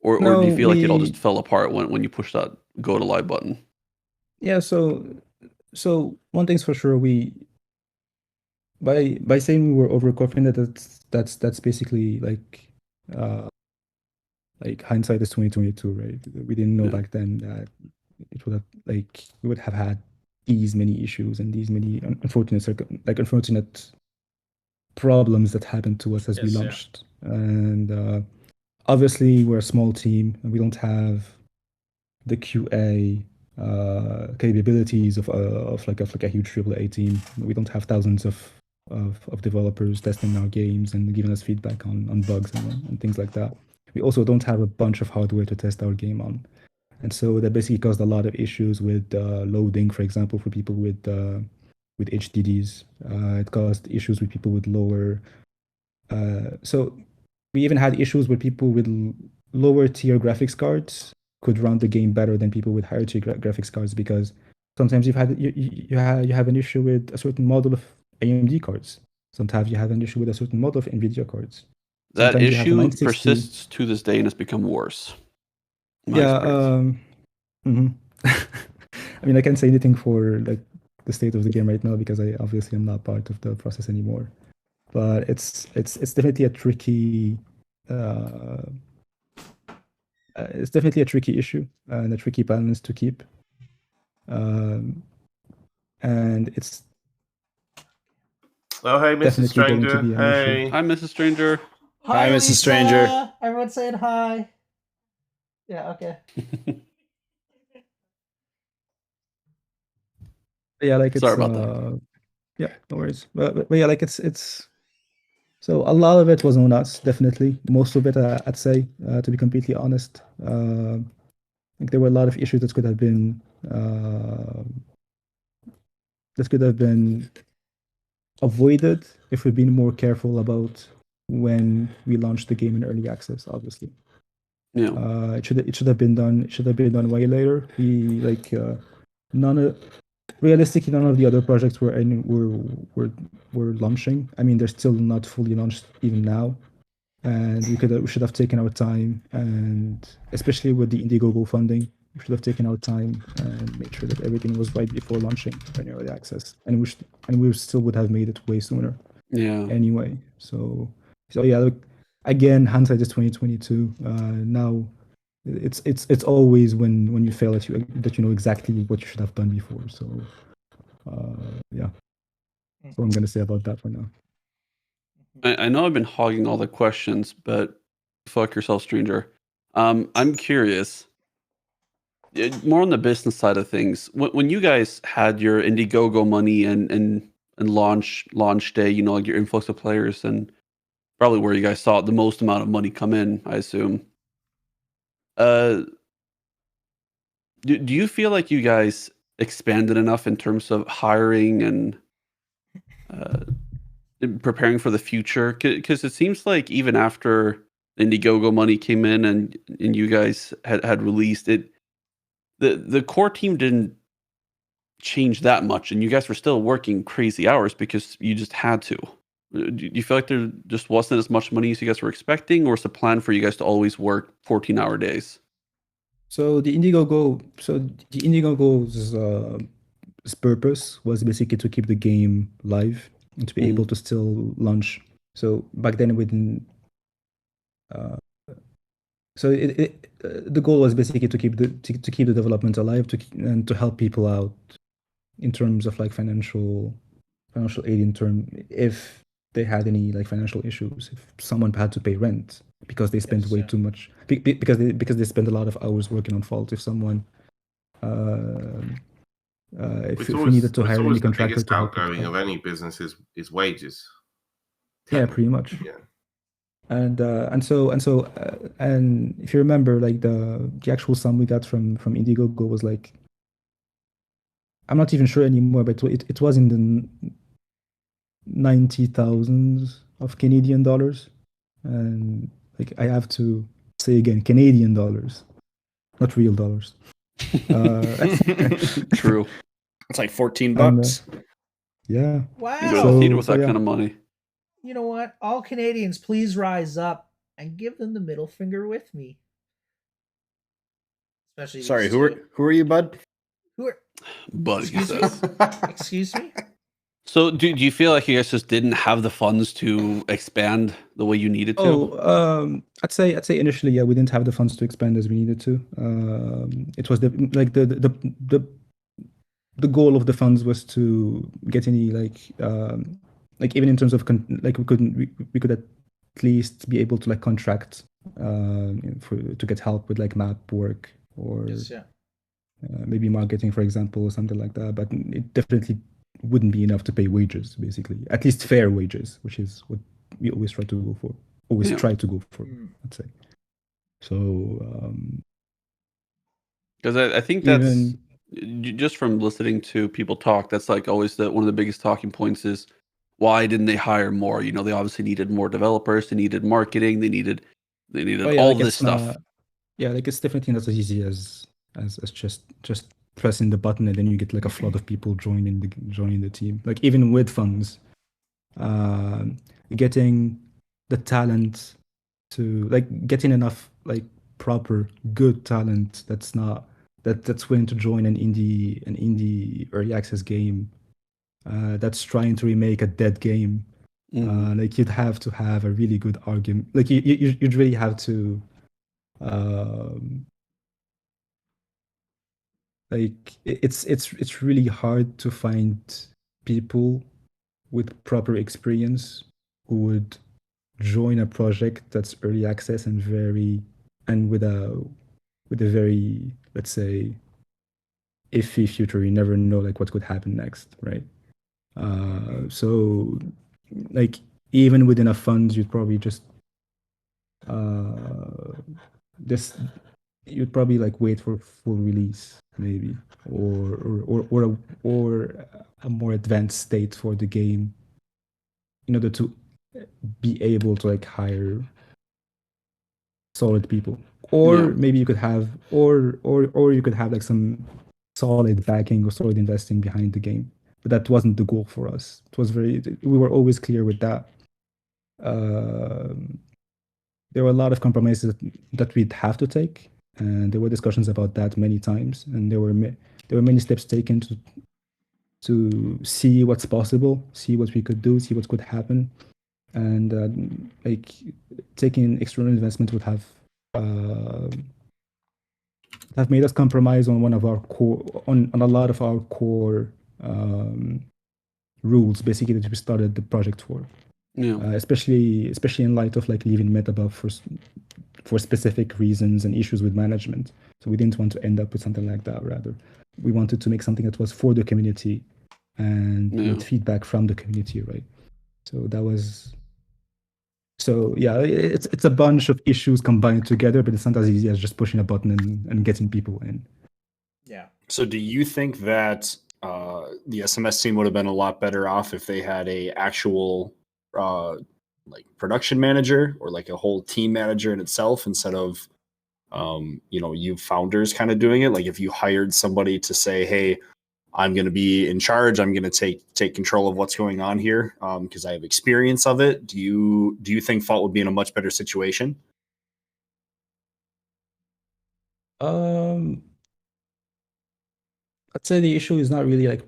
Or do No, you feel like it all we- just fell apart when you pushed that go to live button? Yeah, so one thing's for sure, we by saying we were overconfident, that's basically like hindsight is 2022, right? We didn't know Yeah. back then that it would have like we would have had these many issues and these many unfortunate problems that happened to us as we Yes, yeah. launched. And obviously we're a small team and we don't have the QA capabilities of a huge AAA team. We don't have thousands of developers testing our games and giving us feedback on bugs and things like that. We also don't have a bunch of hardware to test our game on, and so that basically caused a lot of issues with loading, for example, for people with HDDs. It caused issues with people with lower. So we even had issues with people with lower tier graphics cards could run the game better than people with higher tier graphics cards, because sometimes you have an issue with a certain model of AMD cards. Sometimes you have an issue with a certain model of NVIDIA cards. That Sometimes you have a issue 960 persists to this day and has become worse. in my Yeah. experience. Mhm. I mean, I can't say anything for like the state of the game right now because I obviously am not part of the process anymore. But it's definitely a tricky. It's definitely a tricky issue and a tricky balance to keep. And it's Oh, hey, Mrs. definitely going to Stranger. be an issue. Hey. Hi, Mrs. Stranger. Hi, Mrs. Stranger. Everyone saying hi. Yeah, okay. Yeah, like it's Sorry about that. Yeah, no worries. But yeah, like it's so a lot of it was on us, definitely. Most of it, I'd say, to be completely honest. Like there were a lot of issues that could have been avoided if we'd been more careful about when we launched the game in early access. Obviously, Yeah. it should have been done. It should have been done way later. We like realistically, none of the other projects were launching. I mean, they're still not fully launched even now, and we should have taken our time, and especially with the Indiegogo funding, we should have taken our time and made sure that everything was right before launching in early access, and we still would have made it way sooner Yeah. anyway. So yeah, look, again, hindsight is 2022. Now it's always when you fail that you know exactly what you should have done before. So yeah, that's what I'm gonna say about that for now. I know I've been hogging all the questions, but fuck yourself, stranger. I'm curious. More on the business side of things. When you guys had your Indiegogo money and launch day, you know, like your influx of players, and probably where you guys saw the most amount of money come in, I assume. Do you feel like you guys expanded enough in terms of hiring and preparing for the future? Because it seems like even after Indiegogo money came in and you guys had released it, the core team didn't change that much, and you guys were still working crazy hours because you just had to. Do you feel like there just wasn't as much money as you guys were expecting, or was the plan for you guys to always work 14-hour days? So the Indiegogo's purpose was basically to keep the game live and to be able to still launch. So back then, the goal was basically to keep the development alive, and to help people out in terms of like financial aid, if they had any like financial issues, if someone had to pay rent because they spent way too much, because they spend a lot of hours working on Fault. If someone if we needed to hire any the contractor biggest to help outgoing of any business is wages. Yeah, pretty much. Yeah. And if you remember, like the actual sum we got from Indiegogo was like, I'm not even sure anymore, but it was in the 90,000 of Canadian dollars, and like I have to say again, Canadian dollars, not real dollars. True. It's like 14 And, bucks. Yeah. Wow. You go to the theater with So, that yeah. kind of money. You know what? All Canadians, please rise up and give them the middle finger with me. Especially Sorry, these who two. are you, bud? Who are? But he Excuse me? says. Excuse me. So do you feel like you guys just didn't have the funds to expand the way you needed to? I'd say initially, yeah, we didn't have the funds to expand as we needed to. It was the goal of the funds was to get any like even in terms of we could at least be able to like contract to get help with like map work or Yes, yeah. maybe marketing, for example, or something like that. But it definitely wouldn't be enough to pay wages, basically, at least fair wages, which is what we always try to go for. Yeah. Try to go for, Mm. I'd say. So Because I think that's even just from listening to people talk, that's like always one of the biggest talking points is why didn't they hire more? You know, they obviously needed more developers, they needed marketing, they needed all like, this it's stuff. not- yeah, like it's definitely not as easy as just pressing the button and then you get like a flood of people joining the team. Like even with funds, getting the talent to like getting enough like proper good talent that's willing to join an indie early access game that's trying to remake a dead game. Mhm. Like you'd have to have a really good argument. Like you'd really have to like it's really hard to find people with proper experience who would join a project that's early access and with a very, let's say, iffy future. You never know like what could happen next, right? So like even with enough funds, you'd probably just this you'd probably like wait for full release maybe or a more advanced state for the game in order to be able to like hire solid people, or Yeah. maybe you could have or you could have like some solid backing or solid investing behind the game, but that wasn't the goal for us. We were always clear with that. There were a lot of compromises that we'd have to take, and there were discussions about that many times, and there were many steps taken to see what's possible, see what we could do, see what could happen, and like taking external investment would have made us compromise on one of our core on a lot of our core rules, basically, that we started the project for. Yeah. Especially in light of like leaving Metabuf for specific reasons and issues with management. So we didn't want to end up with something like that. Rather, we wanted to make something that was for the community and Yeah. with feedback from the community, right? So that was. So yeah, it's a bunch of issues combined together, but it's not as easy as just pushing a button and getting people in. Yeah. So do you think that the SMS team would have been a lot better off if they had a actual like production manager or like a whole team manager in itself instead of you founders kind of doing it? Like if you hired somebody to say, hey, I'm going to be in charge, I'm going to take control of what's going on here because I have experience of it. Do you think Fault would be in a much better situation? I'd say the issue is not really like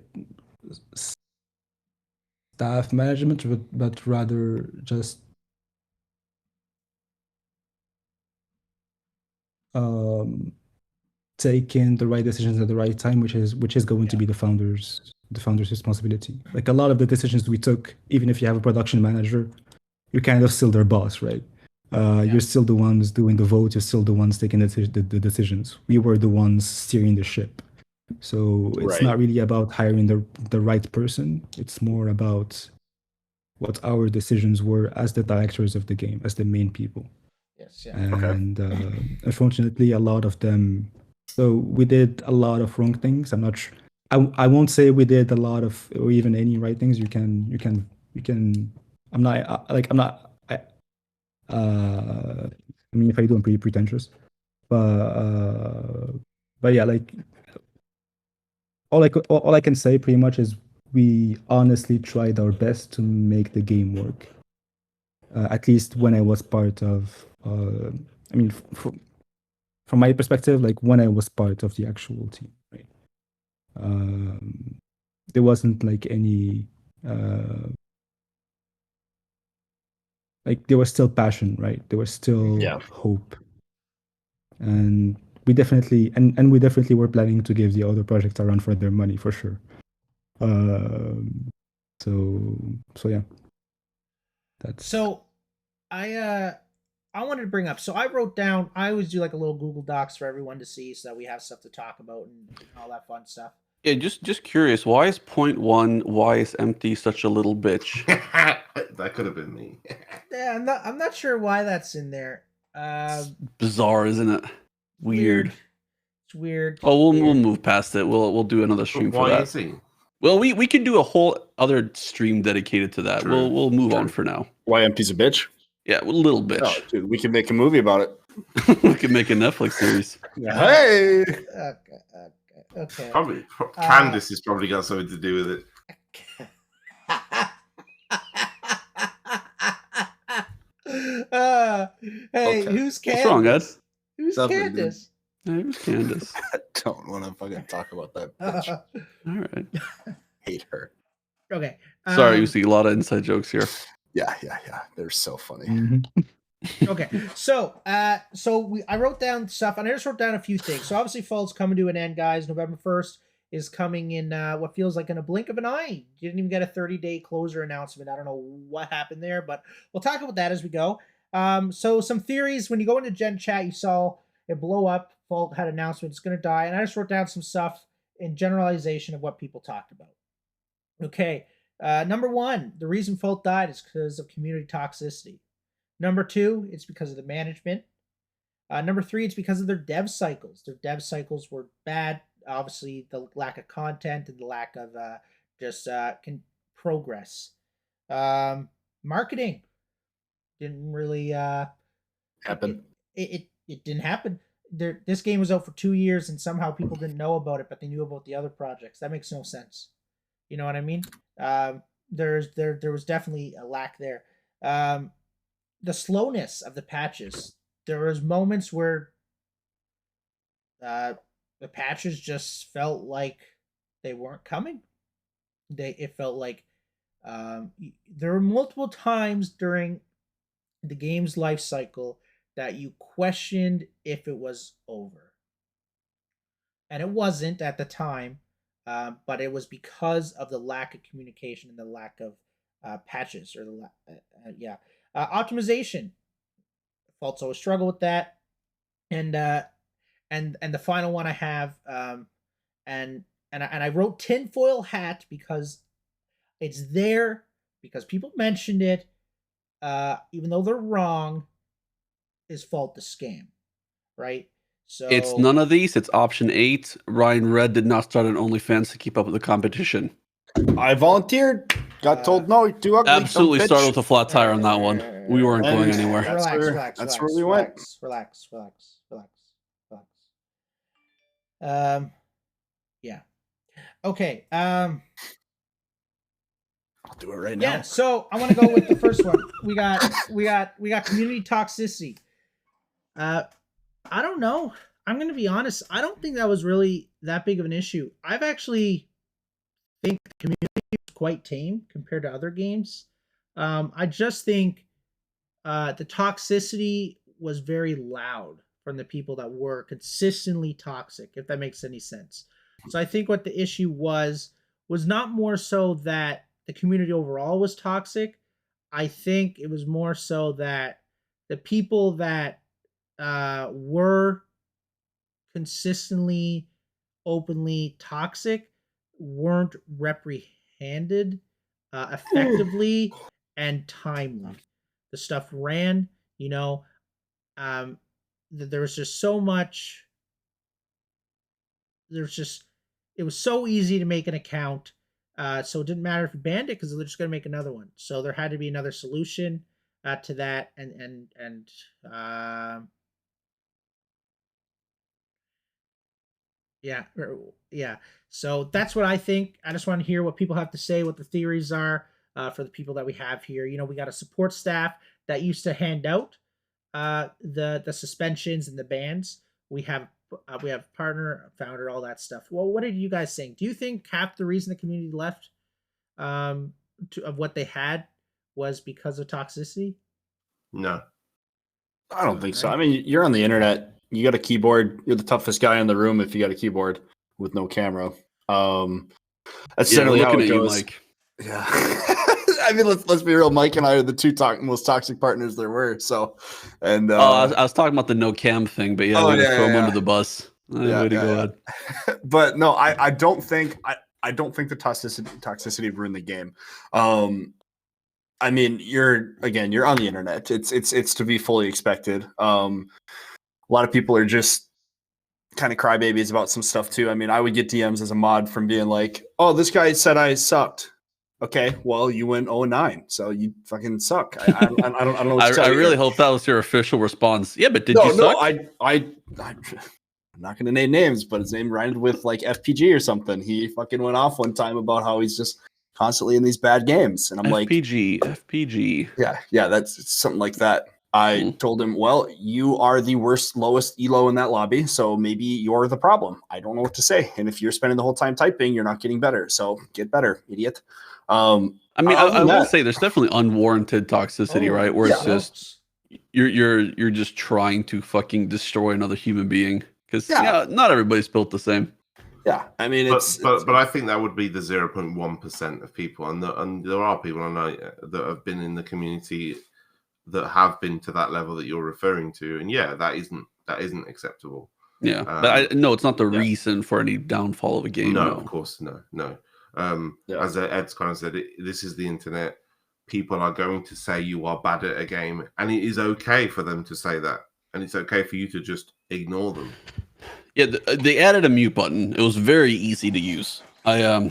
staff management, but rather just taking the right decisions at the right time, which is going to be the founder's responsibility. Like a lot of the decisions we took, even if you have a production manager, you're kind of still their boss, right? You're still the ones doing the vote. You're still the ones taking the decisions. We were the ones steering the ship. So it's Right. not really about hiring the right person. It's more about what our decisions were as the directors of the game, as the main people. Yes. Yeah. And unfortunately, a lot of them. So we did a lot of wrong things. I'm not sure. I won't say we did a lot of or even any right things. You can we can. I'm not like I'm not. I mean, if I do, I'm pretty pretentious, but yeah, like all I can say pretty much is we honestly tried our best to make the game work. At least when I was part of. I mean, from my perspective, like when I was part of the actual team, right? There wasn't like any. Like there was still passion, right? There was still Yeah. hope, and we definitely we definitely were planning to give the other projects a run for their money for sure. So yeah, that's So I wanted to bring up. So I wrote down. I always do like a little Google Docs for everyone to see, so that we have stuff to talk about and all that fun stuff. Yeah, just curious. Why is point one? Why is empty such a little bitch? That could have been me. Yeah, I'm not sure why that's in there. Bizarre, isn't it? Weird. It's weird. Oh, we'll move past it. We'll do another stream for Why that. is he? Well, we can do a whole other stream dedicated to that. True. We'll move on True. for now. Why empty's a bitch? Yeah, a little Oh, bitch. dude, we can make a movie about it. We can make a Netflix series. Hey. Okay. Probably Candace has probably got something to do with it. Hey, Okay. who's Candace? What's wrong, Ed? Who's Nothing, Candace? Yeah, it was Candace. I don't want to fucking talk about that bitch. All right. Hate her. Okay. Sorry, you see a lot of inside jokes here. Yeah. They're so funny. Mhm. Okay, so I wrote down stuff, and I just wrote down a few things. So obviously, fall's coming to an end, guys. November 1st is coming in what feels like in a blink of an eye. You didn't even get a 30-day closure announcement. I don't know what happened there, but we'll talk about that as we go. So some theories. When you go into Gen Chat, you saw it blow up. Fall had announcement it's going to die, and I just wrote down some stuff in generalization of what people talked about. Okay, number one, the reason Fault died is because of community toxicity. Number two, it's because of the management. Number three, it's because of their dev cycles. Their dev cycles were bad. Obviously, the lack of content and the lack of progress. Marketing didn't really Happen. It didn't happen. This game was out for 2 years, and somehow people didn't know about it, but they knew about the other projects. That makes no sense. You know what I mean? There was definitely a lack there. The slowness of the patches. There was moments where the patches just felt like they weren't coming. It felt like there were multiple times during the game's life cycle that you questioned if it was over, and it wasn't at the time, but it was because of the lack of communication and the lack of patches or the optimization. Fault's always struggle with that, and the final one I have, and I wrote tinfoil hat because it's there because people mentioned it, even though they're wrong. Is Fault the scam, right? So It's none of these. It's option 8. Ryan Red did not start an OnlyFans to keep up with the competition. I volunteered. Got told no, you're too ugly. Absolutely dumb bitch. started with a flat tire on that one. We weren't going And- anywhere. That's where we went. Relax. Yeah. Okay. I'll do it right now. Yeah. So I want to go with the first one. We got community toxicity. I don't know. I'm gonna be honest. I don't think that was really that big of an issue. I've actually think the community is quite tame compared to other games. I just think the toxicity was very loud from the people that were consistently toxic, if that makes any sense. So I think what the issue was not more so that the community overall was toxic. I think it was more so that the people that were consistently, openly toxic weren't reprehended effectively and timely. The stuff ran, there was just so much. It was so easy to make an account So it didn't matter if you banned it because they're just going to make another one. So there had to be another solution to that, and yeah, yeah. So that's what I think. I just want to hear what people have to say, what the theories are for the people that we have here. We got a support staff that used to hand out the suspensions and the bans. We have partner, founder, all that stuff. Well, what did you guys think? Do you think half the reason the community left of what they had was because of toxicity? No. I don't think so. I mean, you're on the internet. You got a keyboard. You're the toughest guy in the room if you got a keyboard with no camera. That's generally how it goes. Mike. Yeah. I mean, let's be real. Mike and I are the two most toxic partners there were. So, and I was talking about the no cam thing, but yeah, throw him under the bus. Way to go ahead. But no, I don't think I don't think the toxicity ruined the game. I mean, you're on the internet. It's to be fully expected. A lot of people are just kind of crybabies about some stuff too. I mean, I would get DMs as a mod from being like, "Oh, this guy said I sucked." Okay, well, you went 0-9, so you fucking suck. I don't know what to tell you. I really hope that was your official response. Yeah, but did you suck? I'm not going to name names, but his name rhymed with like FPG or something. He fucking went off one time about how he's just constantly in these bad games. And I'm FPG. Yeah, that's something like that. I told him, well, you are the lowest elo in that lobby, so maybe you're the problem. I don't know what to say. And if you're spending the whole time typing, you're not getting better. So get better, idiot. I mean, I will say there's definitely unwarranted toxicity, right? Where it's just you're just trying to fucking destroy another human being. Because not everybody's built the same. Yeah, I mean, but I think that would be the 0.1% of people, and there are people I know that have been in the community that have been to that level that you're referring to, and that isn't acceptable. Yeah, but it's not the reason for any downfall of a game. No, of course, no. As Ed's kind of said, this is the internet. People are going to say you are bad at a game, and it is okay for them to say that. And it's okay for you to just ignore them. Yeah, they added a mute button. It was very easy to use. There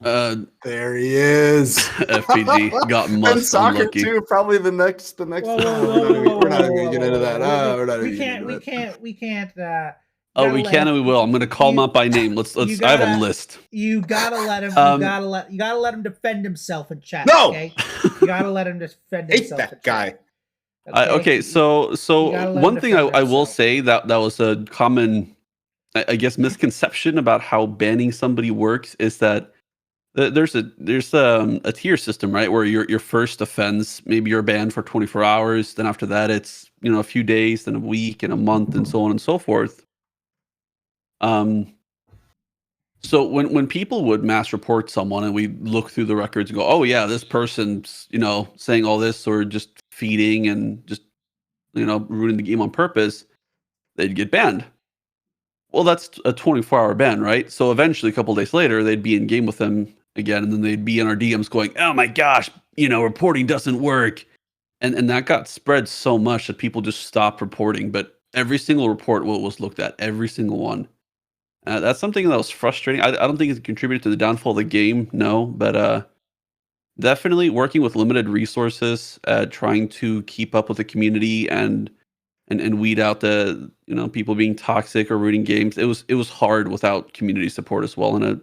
he is. FPG got must and soccer unlucky. too. Probably the next. We're not going to get into that. We can't. We can and we will. I'm going to call him out by name. Let's. I have a list. You gotta let him. You gotta let him defend himself in chat. No, okay? You gotta let him defend himself. Hate that guy. Okay, so one thing I will say that was a common, I guess, misconception about how banning somebody works is that there's a tier system, right? Where your first offense, maybe you're banned for 24 hours. Then after that, it's a few days, then a week, and a month, and so on and so forth. So when people would mass report someone and we look through the records and go, oh yeah, this person's saying all this or just feeding and just ruining the game on purpose, they'd get banned. Well, that's a 24-hour ban, right? So eventually, a couple days later, they'd be in game with them again, and then they'd be in our DMs going, oh my gosh, reporting doesn't work. And that got spread so much that people just stopped reporting. But every single report was looked at, every single one. That's something that was frustrating. I don't think it contributed to the downfall of the game, no, but definitely working with limited resources, trying to keep up with the community and weed out the people being toxic or ruining games. It was hard without community support as well, and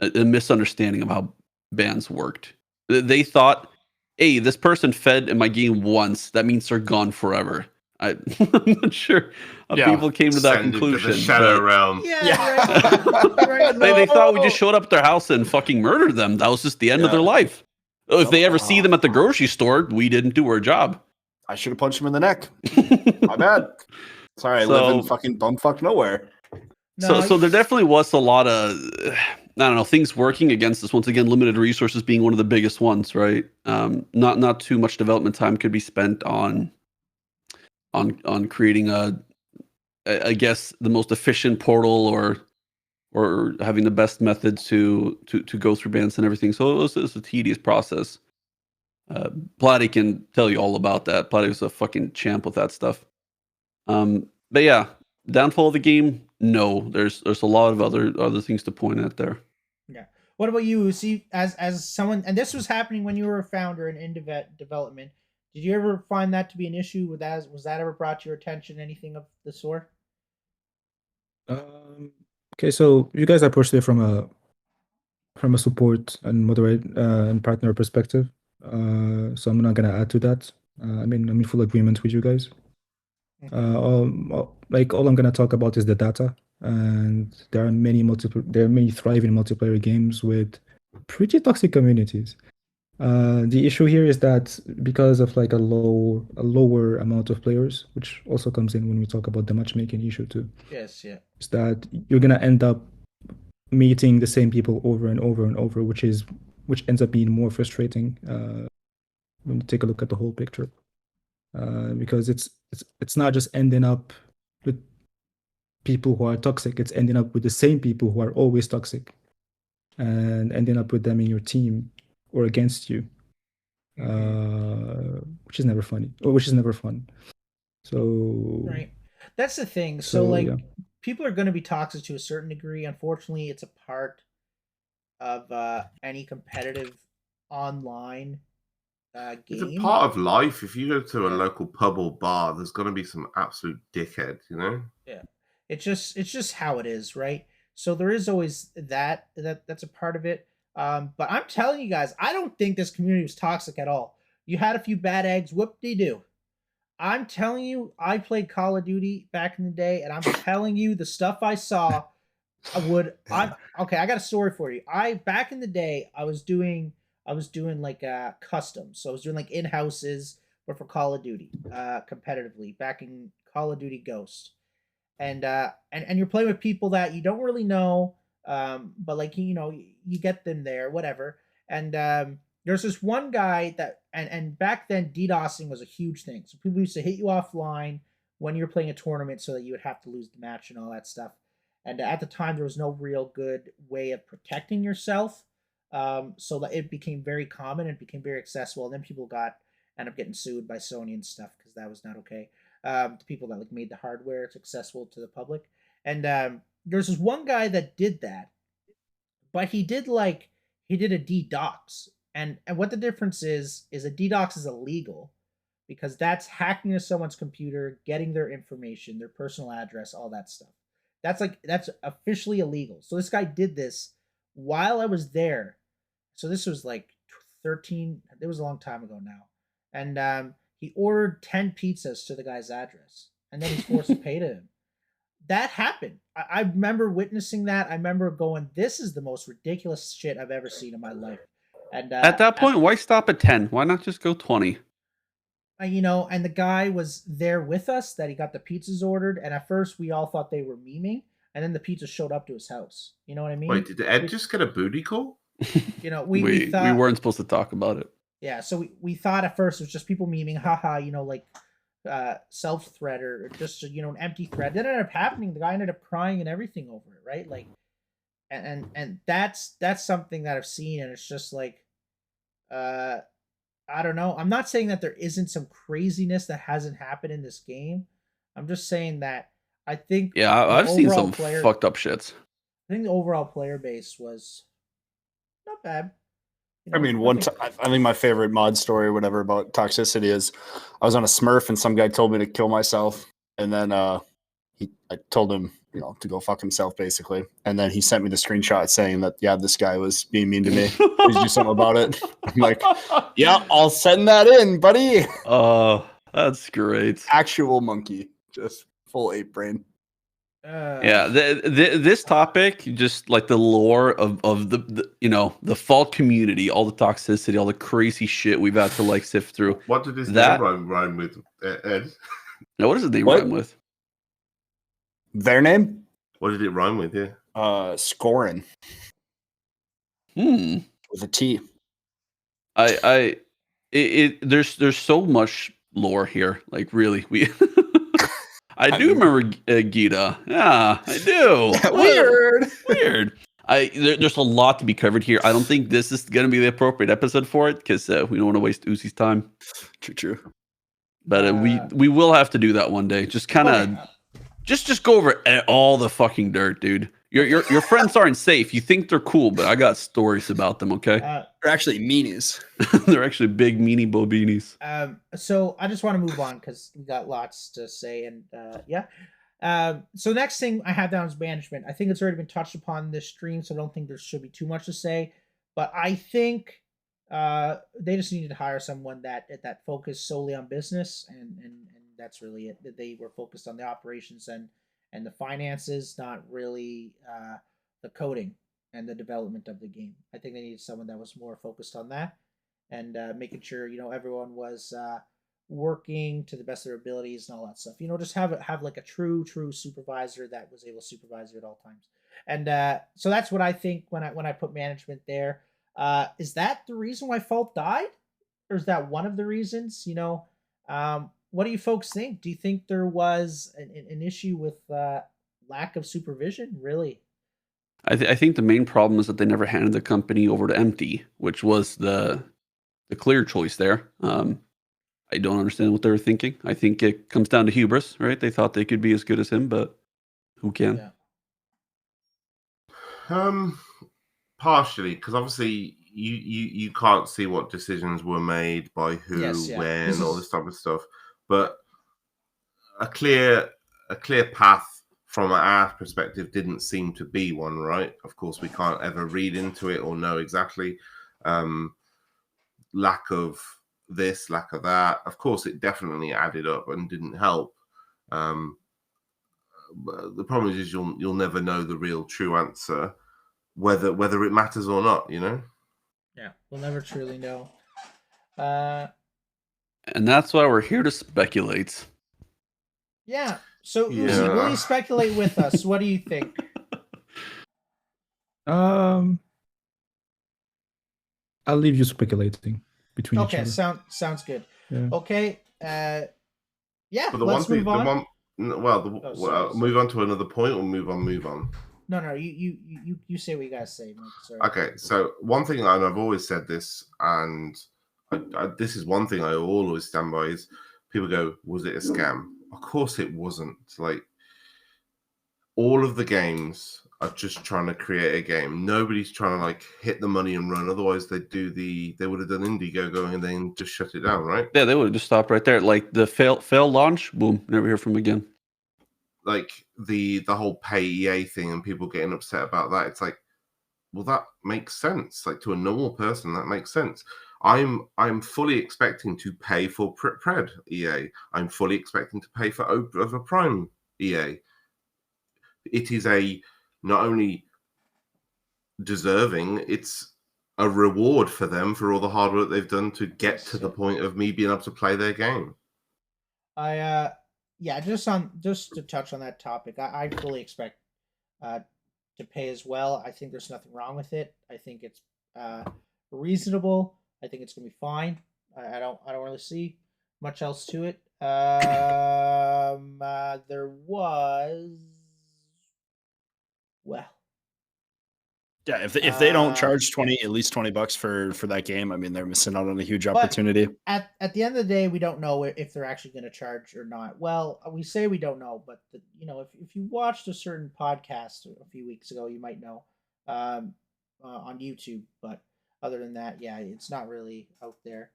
a misunderstanding of how bans worked. They thought, hey, this person fed in my game once, that means they're gone forever. I'm not sure how people came to that conclusion. The shadow realm. Right. They thought we just showed up at their house and fucking murdered them. That was just the end of their life. If they ever see them at the grocery store, we didn't do our job. I should have punched him in the neck. My bad. Sorry, I live in fucking bumfuck nowhere. So there definitely was a lot of, things working against us. Once again, limited resources being one of the biggest ones, right? Not too much development time could be spent on creating I guess the most efficient portal or having the best method to go through bans and everything. So it was a tedious process. Platty can tell you all about that. Platty was a fucking champ with that stuff. But yeah, downfall of the game. No, there's a lot of other things to point at there. Yeah. What about you? See, as someone, and this was happening when you were a founder in development. Did you ever find that to be an issue? With that, was that ever brought to your attention? Anything of the sort? Okay, so you guys approached it from a support and moderate and partner perspective. So I'm not gonna add to that. I'm in full agreement with you guys. All I'm gonna talk about is the data, and there are many thriving multiplayer games with pretty toxic communities. The issue here is that because of like a lower amount of players, which also comes in when we talk about the matchmaking issue too, Yes, yeah. is that you're gonna end up meeting the same people over and over and over, which ends up being more frustrating when you take a look at the whole picture. Because it's not just ending up with people who are toxic, it's ending up with the same people who are always toxic and ending up with them in your team or against you, which is never funny, or which is never fun. So Right. That's the thing. So like, yeah. people are going to be toxic to a certain degree. Unfortunately, it's a part of any competitive online game. It's a part of life. If you go to a Yeah. local pub or bar, there's going to be some absolute dickhead, you know? Yeah. It's just how it is, right? So there is always that's a part of it. But I'm telling you guys, I don't think this community was toxic at all. You had a few bad eggs, whoop-de-doo. I'm telling you, I played Call of Duty back in the day, and I'm telling you, the stuff I saw, okay. I got a story for you. Back in the day, I was doing like custom, so I was doing like in houses, but for Call of Duty, competitively back in Call of Duty Ghost, and you're playing with people that you don't really know, but like you get them there, whatever, and there's this one guy that and back then DDoSing was a huge thing. So people used to hit you offline when you're playing a tournament so that you would have to lose the match and all that stuff. And at the time there was no real good way of protecting yourself. So that it became very common and became very accessible. And then people end up getting sued by Sony and stuff because that was not okay. The people that like made the hardware accessible to the public. And there's this one guy that did that, but he did a DDoS. And what the difference is a DDoS is illegal because that's hacking into someone's computer, getting their information, their personal address, all that stuff. That's officially illegal. So this guy did this while I was there. So this was like 13, it was a long time ago now. And he ordered 10 pizzas to the guy's address, and then he's forced to pay to him. That happened. I remember witnessing that. I remember going, this is the most ridiculous shit I've ever seen in my life. And At that point, why stop at 10? Why not just go 20? And the guy was there with us that he got the pizzas ordered, and at first we all thought they were memeing, and then the pizza showed up to his house. You know what I mean? Wait, did Ed just get a booty call? We thought we weren't supposed to talk about it. Yeah, so we thought at first it was just people memeing, haha, like self-thread or just an empty thread. That ended up happening. The guy ended up crying and everything over it, right? Like, and that's something that I've seen, and it's just like, I don't know. I'm not saying that there isn't some craziness that hasn't happened in this game. I'm just saying that I think I've seen some fucked up shits. I think the overall player base was not bad. I mean, one time, I think my favorite mod story or whatever about toxicity is I was on a Smurf and some guy told me to kill myself. And then I told him, to go fuck himself, basically. And then he sent me the screenshot saying that, yeah, this guy was being mean to me. Please do something about it. I'm like, yeah, I'll send that in, buddy. Oh, that's great. Actual monkey, just full ape brain. This topic, just like the lore of the fault community, all the toxicity, all the crazy shit we've had to sift through. What did his name rhyme with, Ed? Now, what does his name rhyme with? Their name? What did it rhyme with? Yeah, Scorin. With a T. There's so much lore here. Like, really, I do remember Gita. Yeah, I do. Weird. There's a lot to be covered here. I don't think this is going to be the appropriate episode for it because we don't want to waste Uzi's time. True. But we will have to do that one day. Just kind of, just go over all the fucking dirt, dude. Your friends aren't safe. You think they're cool, but I got stories about them. Okay, They're actually meanies. they're actually big meanie bobinis. So I just want to move on because we got lots to say, and yeah. So next thing I have down is management. I think it's already been touched upon in this stream, so I don't think there should be too much to say. But I think they just needed to hire someone that focused solely on business, and that's really it. That they were focused on the operations and the finances, not really the coding and the development of the game. I think they needed someone that was more focused on that and making sure everyone was working to the best of their abilities and all that stuff. Just have like a true supervisor that was able to supervise you at all times. And so that's what I think when I put management there. Is that the reason why Fault died, or is that one of the reasons? What do you folks think? Do you think there was an issue with lack of supervision? Really? I think the main problem is that they never handed the company over to Empty, which was the clear choice there. I don't understand what they were thinking. I think it comes down to hubris, right? They thought they could be as good as him, but who can? Yeah. Partially, because obviously you can't see what decisions were made by who, when, all this type of stuff. But a clear path from our perspective didn't seem to be one, right? Of course, we can't ever read into it or know exactly. Lack of this, lack of that. Of course, it definitely added up and didn't help. But the problem is you'll never know the real true answer, whether it matters or not. Yeah, we'll never truly know. And that's why we're here to speculate. Yeah. So, Uzi, will you speculate with us? What do you think? I'll leave you speculating between each other. Sounds good. Yeah. Okay. Yeah. But let's move on. Move on to another point, or move on. No. You say what you guys say. Sorry. Okay. So one thing, and I've always said this, and this is one thing I always stand by, is people go, was it a scam? Of course it wasn't. Like, all of the games are just trying to create a game. Nobody's trying to hit the money and run. Otherwise they would have done Indiegogo and then just shut it down, right? Yeah, they would have just stopped right there. Like the fail launch, boom, never hear from them again. Like the whole pay EA thing and people getting upset about that. It's like, well, that makes sense. Like, to a normal person, that makes sense. I'm fully expecting to pay for Pred EA. I'm fully expecting to pay for over Prime EA. It is not only deserving, it's a reward for them for all the hard work they've done to get to the point of me being able to play their game. Just to touch on that topic, I fully expect to pay as well. I think there's nothing wrong with it. I think it's reasonable. I think it's gonna be fine. I don't really see much else to it. There was Yeah, if they don't charge at least $20 for that game, I mean, they're missing out on a huge opportunity. At the end of the day, we don't know if they're actually going to charge or not. Well, we say we don't know, but if you watched a certain podcast a few weeks ago, you might know on YouTube. But other than that, yeah, it's not really out there.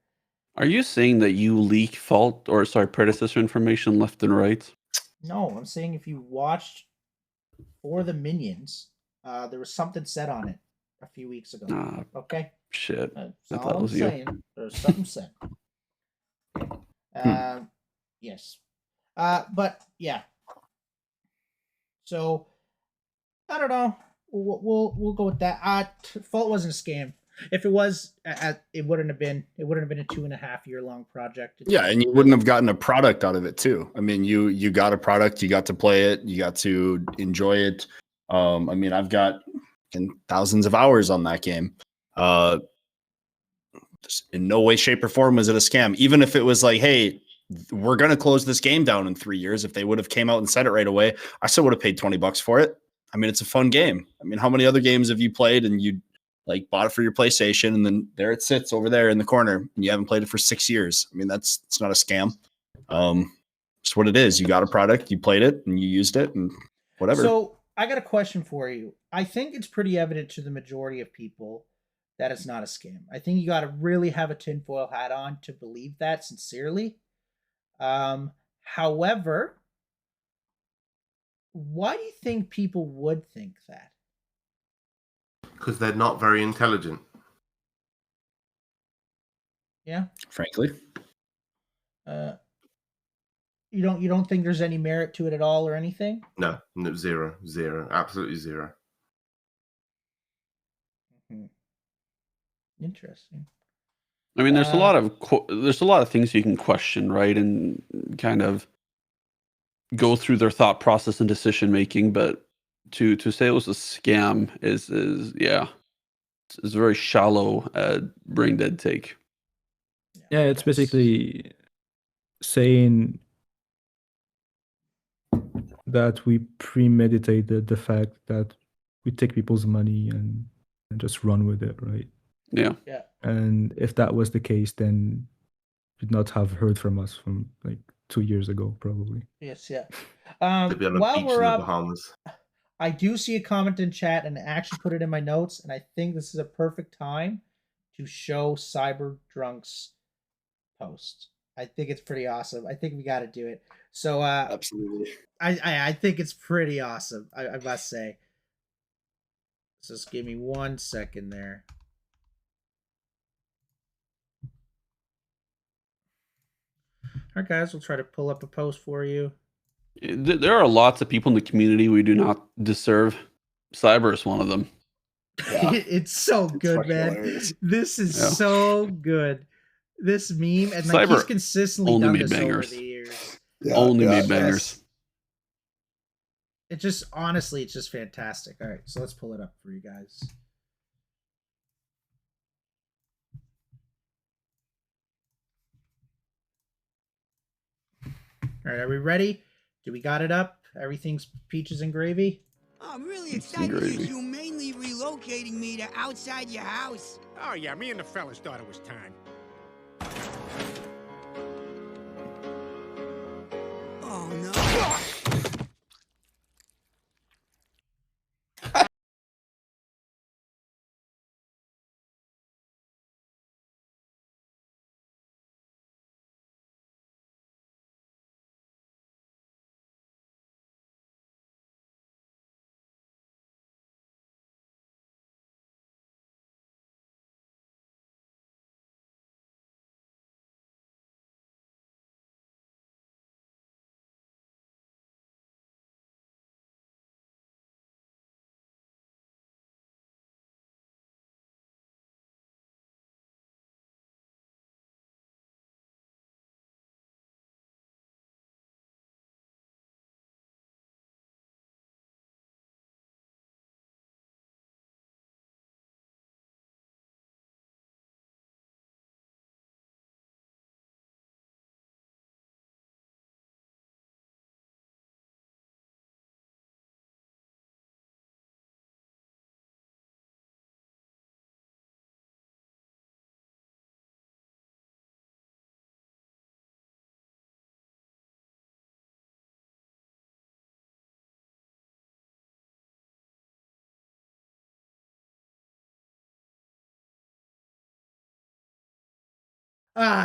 Are you saying that you leak predecessor information left and right? No, I'm saying if you watched For the Minions, there was something said on it a few weeks ago. Okay. Shit. That's all I'm saying. There's something said. Okay. Yes. But yeah. So I don't know. We'll go with that. Fault wasn't a scam. If it was, it wouldn't have been a 2.5 year long project. Yeah, and you wouldn't have gotten a product out of it too. I mean, you got a product, you got to play it, you got to enjoy it. I mean, I've got thousands of hours on that game. In no way, shape, or form was it a scam. Even if it was like, hey, we're going to close this game down in 3 years. If they would have came out and said it right away, I still would have paid $20 for it. I mean, it's a fun game. I mean, how many other games have you played and you bought it for your PlayStation and then there it sits over there in the corner and you haven't played it for 6 years? I mean, it's not a scam. It's what it is. You got a product, you played it, and you used it, and whatever. So I got a question for you. I think it's pretty evident to the majority of people that it's not a scam. I think you got to really have a tinfoil hat on to believe that sincerely. However, why do you think people would think that? Because they're not very intelligent. Yeah. Frankly, You don't think there's any merit to it at all or anything? No, zero, absolutely zero. Interesting. I mean, there's a lot of things you can question, right, and kind of go through their thought process and decision making. But to say it was a scam is a very shallow, brain dead take. Yeah, it's basically saying that we premeditated the fact that we take people's money and just run with it, right? Yeah. Yeah. And if that was the case, then you'd not have heard from us from like 2 years ago, probably. Yes, yeah. To be on a While beach in we're the up, Bahamas. I do see a comment in chat, and I actually put it in my notes, and I think this is a perfect time to show Cyber Drunk's post. I think it's pretty awesome. I think we got to do it. So, absolutely. I think it's pretty awesome. I must say. So just give me 1 second there. All right, guys, we'll try to pull up a post for you. There are lots of people in the community we do not deserve. Cyber is one of them. Yeah. It's so good, fucking man. hilarious. This is Yeah. so good. This meme, and like Cyber he's consistently only done made this bangers. over the years. Only made bangers. Yes. It just honestly, it's just fantastic. All right, so let's pull it up for you guys. All right, are we ready? Do we got it up? Everything's peaches and gravy? I'm really It's excited you're gravy. humanely relocating me to outside your house. Oh, yeah, me and the fellas thought it was time. Oh, no.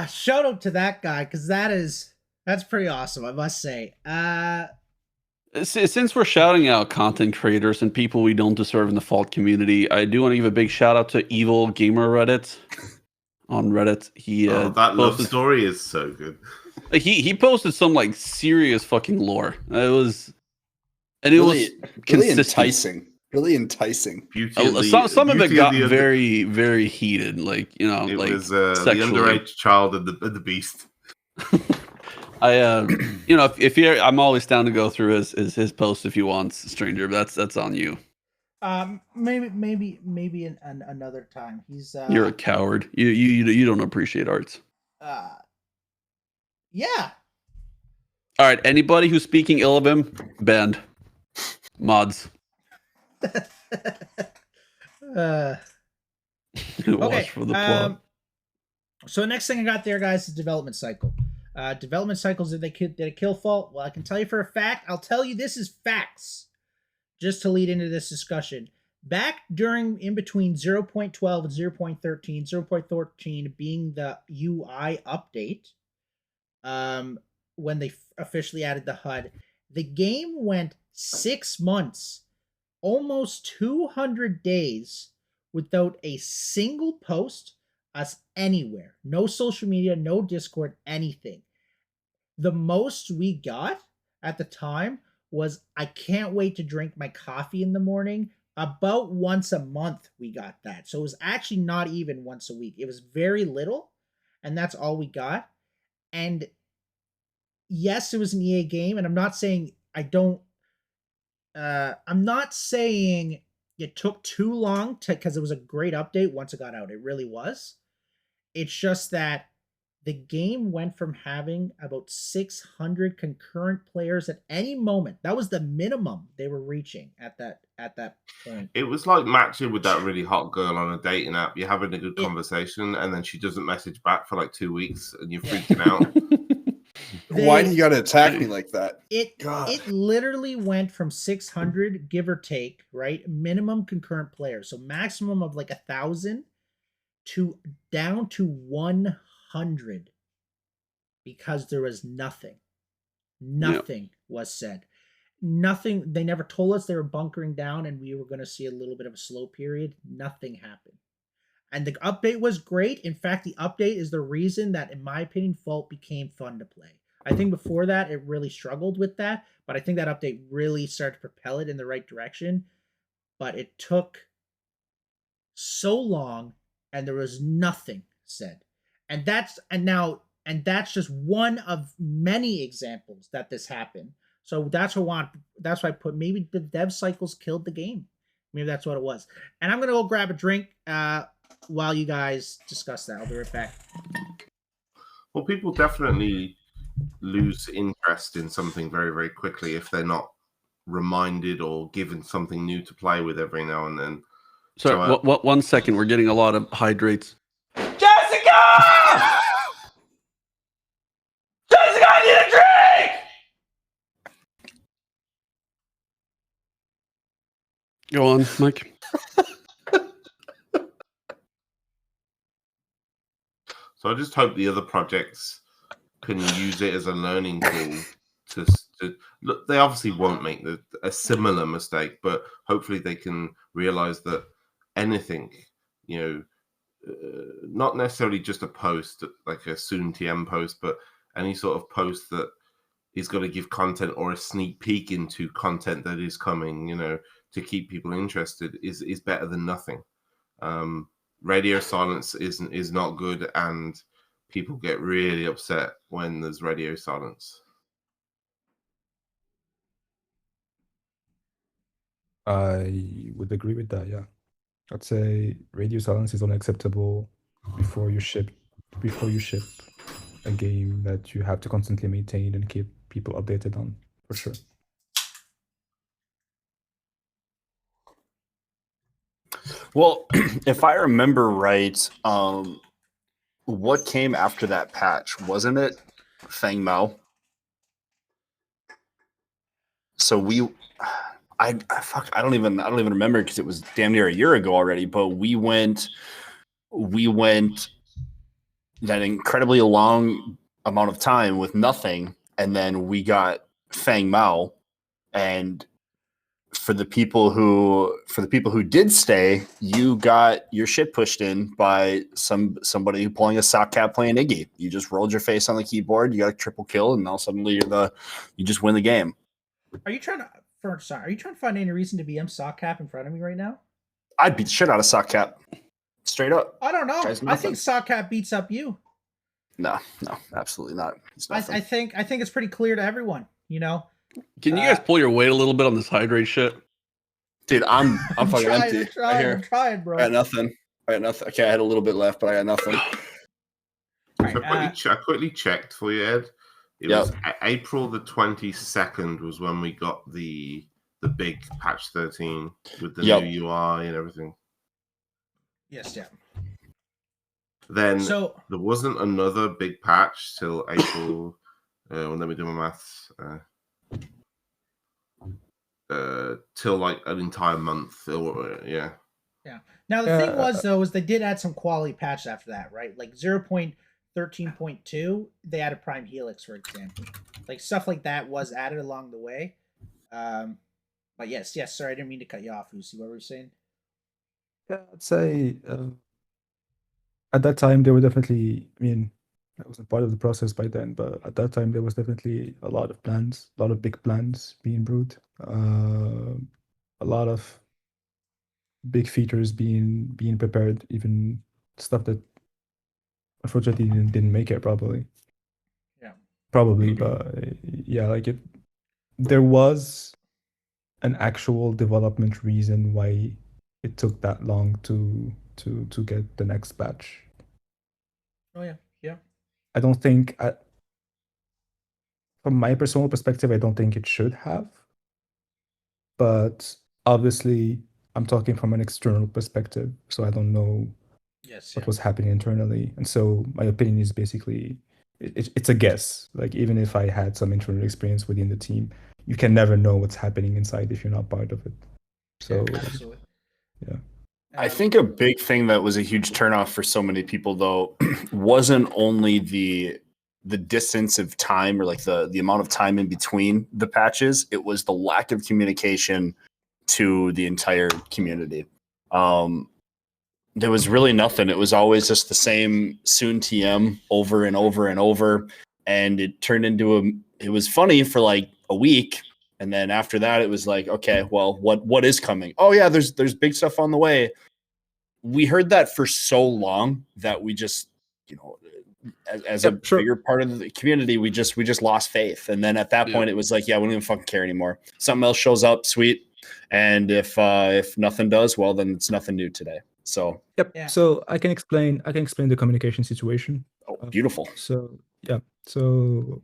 Shout out to that guy, because that's pretty awesome, I must say. Since we're shouting out content creators and people we don't deserve in the Fault community, I do want to give a big shout out to Evil Gamer Reddit. On Reddit, he that love posted, story is so good. he posted some like serious fucking lore. It was Really consistent. enticing. Really enticing. Beauty of the, Some of it beauty got the very, very heated. Like, you know, It like was the sexually. underage child of the beast. I you know, if you're, I'm always down to go through his post if you want, stranger. But that's on you. Maybe another time. He's You're a coward. You don't appreciate arts. Yeah. All right, anybody who's speaking ill of him, banned. Mods. Okay. Watch for the plot. So the next thing I got there, guys, is development cycle. Development cycles, did it kill Fault? Well, I can tell you for a fact. I'll tell you this is facts. just to lead into this discussion, back in between 0.12 and 0.13, 0.13 being the UI update, when they officially added the HUD, the game went 6 months, almost 200 days without a single post us anywhere. No social media, no Discord, anything. The most we got at the time was, I can't wait to drink my coffee in the morning. About once a month we got that. So it was actually not even once a week. It was very little, and that's all we got. And yes, it was an EA game, and I'm not saying I'm not saying it took too long because it was a great update once it got out. It really was. It's just that the game went from having about 600 concurrent players at any moment. That was the minimum they were reaching at that point. It was like matching with that really hot girl on a dating app. You're having a good conversation, and then she doesn't message back for like 2 weeks, and you're freaking out. Why do you got to attack me like that? It literally went from 600, give or take, right? Minimum concurrent players. So maximum of like 1,000 to down to 100 because there was nothing. Nothing was said. Nothing. They never told us they were bunkering down and we were going to see a little bit of a slow period. Nothing happened. And the update was great. In fact, the update is the reason that, in my opinion, Vault became fun to play. I think before that, it really struggled with that. But I think that update really started to propel it in the right direction. But it took so long and there was nothing said. And that's just one of many examples that this happened. So that's why I put, maybe the dev cycles killed the game. Maybe that's what it was. And I'm going to go grab a drink while you guys discuss that. I'll be right back. Well, people definitely lose interest in something very, very quickly if they're not reminded or given something new to play with every now and then. Sorry, 1 second. We're getting a lot of hydrates. Jessica! Jessica, I need a drink! Go on, Mike. So I just hope the other projects can use it as a learning tool to look. They obviously won't make a similar mistake, but hopefully they can realize that anything, not necessarily just a post like a Soon TM post, but any sort of post that is going to give content or a sneak peek into content that is coming, to keep people interested is better than nothing. Radio silence is not good, and people get really upset when there's radio silence. I would agree with that, yeah. I'd say radio silence is only acceptable before you ship a game that you have to constantly maintain and keep people updated on, for sure. Well, if I remember right, what came after that patch? Wasn't it Feng Mao? So I don't even remember because it was damn near a year ago already. But we went that incredibly long amount of time with nothing, and then we got Feng Mao, and for the people who did stay, you got your shit pushed in by somebody pulling a sock cap playing Iggy. You just rolled your face on the keyboard, you got a triple kill, and now suddenly you just win the game. Are you trying to find any reason to BM sock cap in front of me right now? I'd beat the shit out of sock cap. Straight up. I don't know. I think sock cap beats up you. No, absolutely not. I think it's pretty clear to everyone, Can you guys pull your weight a little bit on this hydrate shit? Dude, I'm fucking empty. I'm trying, bro. I got nothing. Okay, I had a little bit left, but I got nothing. Right, I quickly checked for you, Ed. It was April the 22nd was when we got the big patch 13 with the new UI and everything. Yes, yeah. Then there wasn't another big patch till April. Let me do my maths. till like an entire month, or yeah. Now the thing Yeah, was though is they did add some quality patches after that, right? Like 0.13.2, they added Prime Helix, for example. Like stuff like that was added along the way. But yes, sorry, I didn't mean to cut you off, Lucy. What were you saying? yeah, I'd say at that time there were definitely. I mean, I wasn't part of the process by then, but at that time there was definitely a lot of plans, a lot of big plans being brewed, a lot of big features being prepared, even stuff that unfortunately didn't make it probably. Yeah. But yeah, like there was an actual development reason why it took that long to get the next batch. Oh yeah. I don't think, from my personal perspective, I don't think it should have. But obviously, I'm talking from an external perspective, so I don't know Yes. what was happening internally, and so my opinion is basically it's a guess. Like even if I had some internal experience within the team, you can never know what's happening inside if you're not part of it. So Absolutely. yeah. I think a big thing that was a huge turnoff for so many people, though, wasn't only the distance of time or like the amount of time in between the patches. It was the lack of communication to the entire community. There was really nothing. It was always just the same soon TM over and over and over. And it turned into it was funny for like a week. And then after that, it was like, okay, well, what is coming? Oh yeah, there's big stuff on the way. We heard that for so long that we just, as a bigger part of the community, we just lost faith. And then at that point, it was like, yeah, we don't even fucking care anymore. Something else shows up, sweet. And if nothing does, well, then it's nothing new today. So Yeah. So I can explain the communication situation. Oh, beautiful. So yeah. So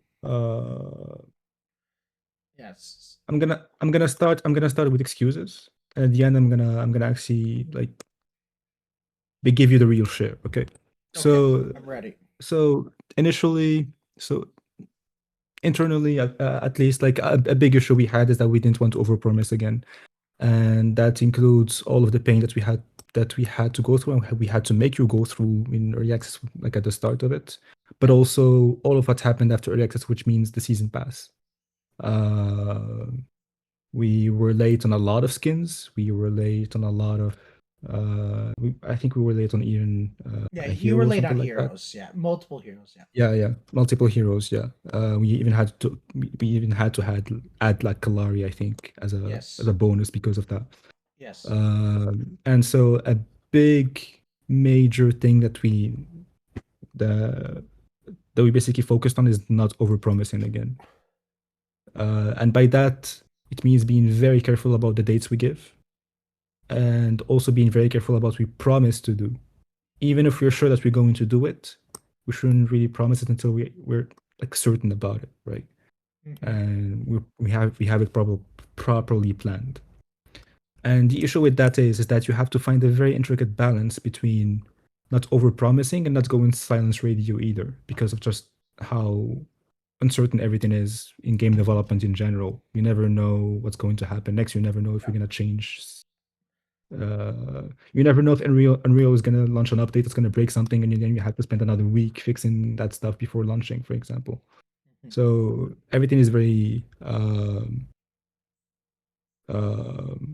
yes. I'm gonna start with excuses. And at the end I'm gonna actually like give you the real shit. Okay. So I'm ready. So initially, internally, at least, like a big issue we had is that we didn't want to overpromise again, and that includes all of the pain that we had to go through and we had to make you go through in early access, like at the start of it, but also all of what happened after early access, which means the season pass. We were late on a lot of skins. We were late on a lot of. I think we were late on even. You were late on heroes. Yeah, multiple heroes. Yeah, multiple heroes. Yeah, we even had to add like Kalari, I think, as a bonus because of that. Yes. And so a big major thing that we basically focused on is not overpromising again. And by that, it means being very careful about the dates we give, and also being very careful about what we promise to do. Even if we're sure that we're going to do it, we shouldn't really promise it until we're like certain about it, right? Mm-hmm. And we have it properly planned. And the issue with that is that you have to find a very intricate balance between not overpromising and not going silence radio either, because of just how uncertain everything is in game development in general. You never know what's going to happen next. You never know if you're going to change. You never know if Unreal is going to launch an update that's going to break something, and then you have to spend another week fixing that stuff before launching, for example. Mm-hmm. So everything is very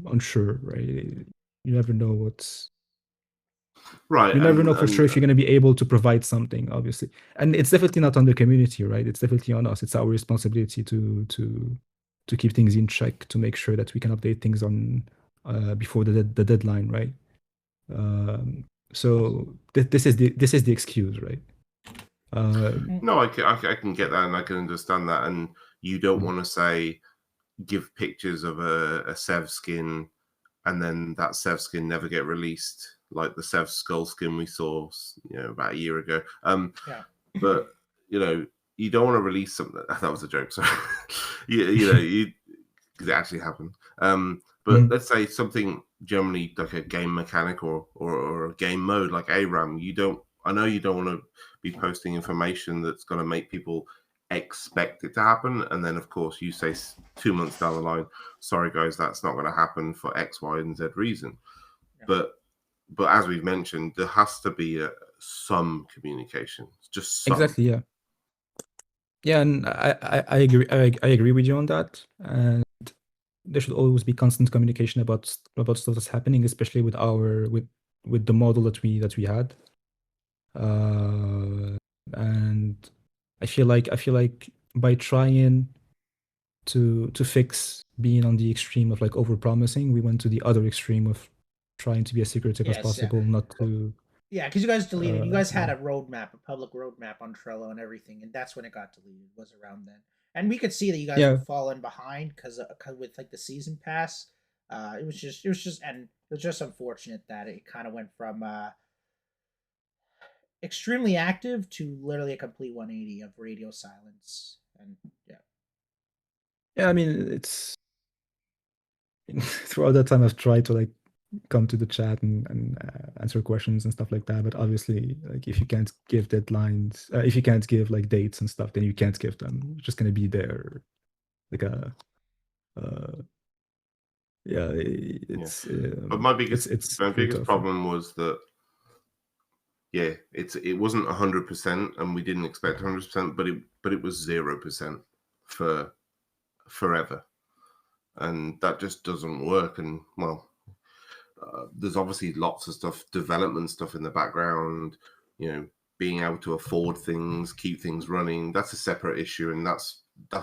unsure, right? You never know what's right. You never know for sure if you're going to be able to provide something, obviously, and it's definitely not on the community, right? It's definitely on us. It's our responsibility to keep things in check, to make sure that we can update things on before the deadline, right? So this is the excuse, right? No, I can get that, and I can understand that, and you don't want to say give pictures of a Sev skin and then that Sev skin never get released, like the Sev skull skin we saw, about a year ago. But you don't want to release something. That was a joke. So because it actually happened. But let's say something generally like a game mechanic or a game mode like ARAM. I know you don't want to be posting information that's going to make people expect it to happen, and then of course you say 2 months down the line, sorry guys, that's not going to happen for X, Y, and Z reason. Yeah. But as we've mentioned, there has to be some communication, just some. Exactly, yeah. Yeah, and I agree. I agree with you on that. And there should always be constant communication about stuff that's happening, especially with the model that we had. And I feel like by trying to fix being on the extreme of like overpromising, we went to the other extreme of trying to be as secretive as Yes, yeah. possible, not to. Yeah, because you guys deleted. You guys had yeah. a roadmap, a public roadmap on Trello and everything, and that's when it got deleted. Was around then, and we could see that you guys Yeah. were falling behind because with like the season pass. It was just unfortunate that it kind of went from extremely active to literally a complete 180 of radio silence, and yeah. Yeah, I mean, it's throughout that time I've tried to like come to the chat and answer questions and stuff like that. But obviously, like if you can't give deadlines, if you can't give like dates and stuff, then you can't give them. It's just gonna be there, like a, yeah. It's But my biggest tough. problem was that, yeah, it wasn't 100%, and we didn't expect 100%, but it was 0% for forever, and that just doesn't work. And well, there's obviously lots of stuff, development stuff in the background, you know, being able to afford things, keep things running. That's a separate issue, and that's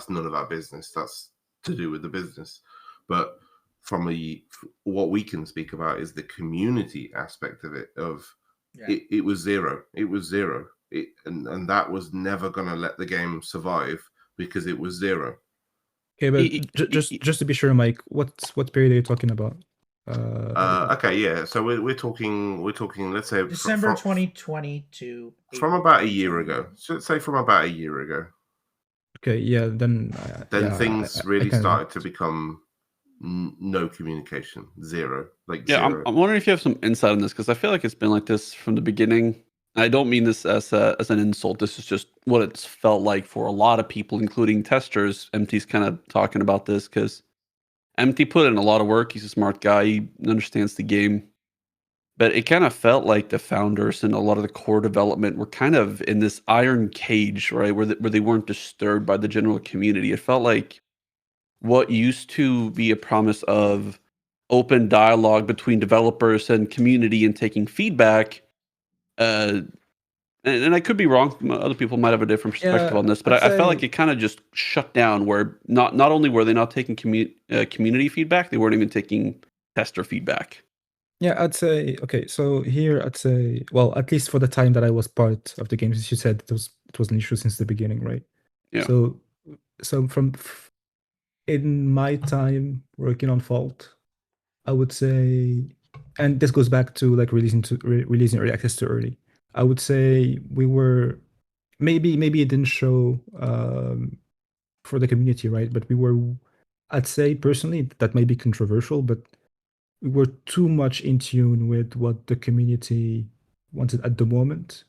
none of our business. That's to do with the business. But from what we can speak about is the community aspect of it. It was zero. It was zero. And that was never going to let the game survive because it was zero. Okay, but just to be sure, Mike, what period are you talking about? Okay, yeah. So we're talking. Let's say December 2020 to from about a year ago. So let's say from about a year ago. Okay, yeah. Then things really started to become no communication, zero. Like yeah, zero. I'm wondering if you have some insight on this because I feel like it's been like this from the beginning. I don't mean this as an insult. This is just what it's felt like for a lot of people, including testers. MT's kind of talking about this because MT put in a lot of work. He's a smart guy. He understands the game. But it kind of felt like the founders and a lot of the core development were kind of in this iron cage, right, where they weren't disturbed by the general community. It felt like what used to be a promise of open dialogue between developers and community and taking feedback. And I could be wrong. Other people might have a different perspective on this, but I felt like it kind of just shut down. Where not only were they not taking community feedback, they weren't even taking tester feedback. Yeah, I'd say okay. So here, I'd say, well, at least for the time that I was part of the game, as you said, it was an issue since the beginning, right? Yeah. So from in my time working on Fault, I would say, and this goes back to like releasing early access too early. I would say we were maybe it didn't show for the community, right? But we were, I'd say personally, that might be controversial, but we were too much in tune with what the community wanted at the moment,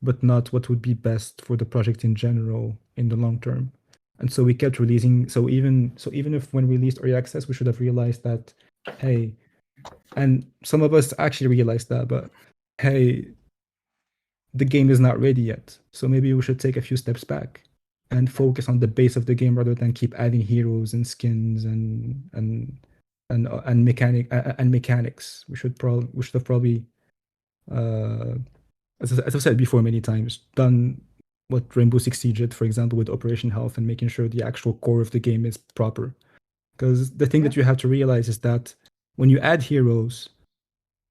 but not what would be best for the project in general in the long term. And so we kept releasing. So even if when we released early access, we should have realized that, hey, and some of us actually realized that, but hey, the game is not ready yet. So maybe we should take a few steps back and focus on the base of the game rather than keep adding heroes and skins and mechanics. We should have probably, as I've said before many times, done what Rainbow Six Siege did, for example, with Operation Health and making sure the actual core of the game is proper. Because the thing that you have to realize is that when you add heroes,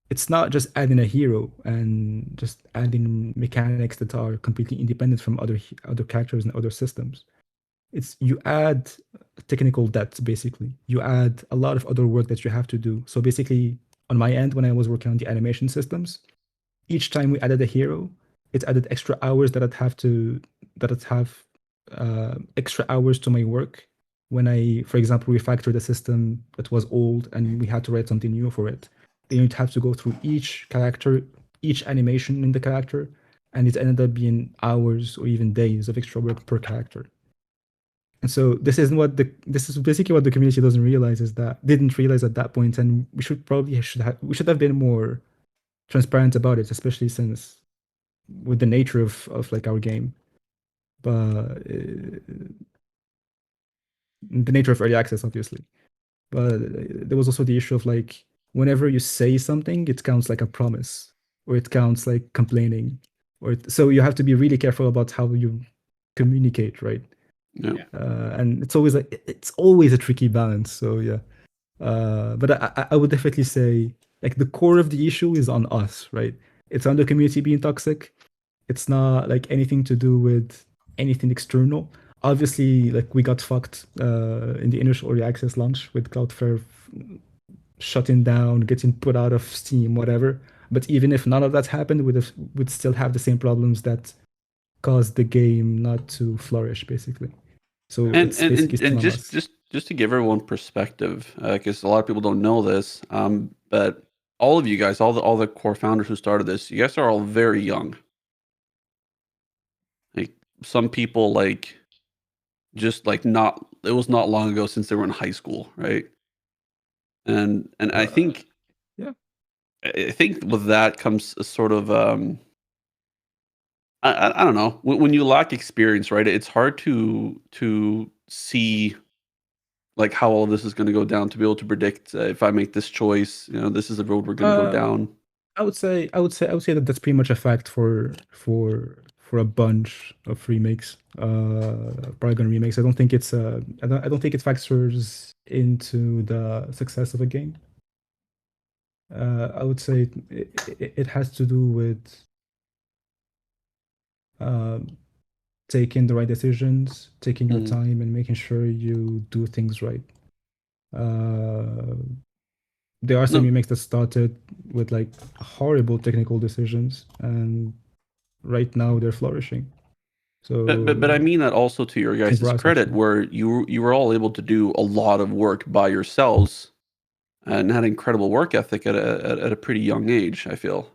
it's not just adding a hero and just adding mechanics that are completely independent from other characters and other systems. It's you add technical depth, basically. You add a lot of other work that you have to do. So basically, on my end, when I was working on the animation systems, each time we added a hero, it added extra hours that I'd have extra hours to my work when I, for example, refactored a system that was old and we had to write something new for it. Then you'd have to go through each character, each animation in the character, and it ended up being hours or even days of extra work per character. And so this is basically what the community didn't realize at that point, and we should have been more transparent about it, especially since with the nature of like our game, but the nature of early access, obviously. But there was also the issue of like whenever you say something, it counts like a promise, or it counts like complaining, so you have to be really careful about how you communicate, right? Yeah. And it's always a tricky balance. So yeah, but I would definitely say like the core of the issue is on us, right? It's on the community being toxic. It's not like anything to do with anything external. Obviously, like we got fucked in the initial early access launch with Cloudflare shutting down, getting put out of Steam, whatever. But even if none of that happened, we'd still have the same problems that caused the game not to flourish, basically. So it's basically still on us. Just to give everyone perspective, because a lot of people don't know this, but all of you guys, all the core founders who started this, you guys are all very young. Like some people, like just like not. It was not long ago since they were in high school, right? And I think, yeah, I think with that comes a sort of I don't know, when you lack experience, right? It's hard to see like how all this is going to go down, to be able to predict if I make this choice, this is the road we're going to go down. I would say that that's pretty much a fact for a bunch of remakes, Paragon remakes. I don't think it factors into the success of a game. I would say it has to do with taking the right decisions, taking your time, and making sure you do things right. There are some remakes that started with like horrible technical decisions, and right now they're flourishing. So, but I mean that also to your guys' credit, where you were all able to do a lot of work by yourselves, and had incredible work ethic at a pretty young age, I feel.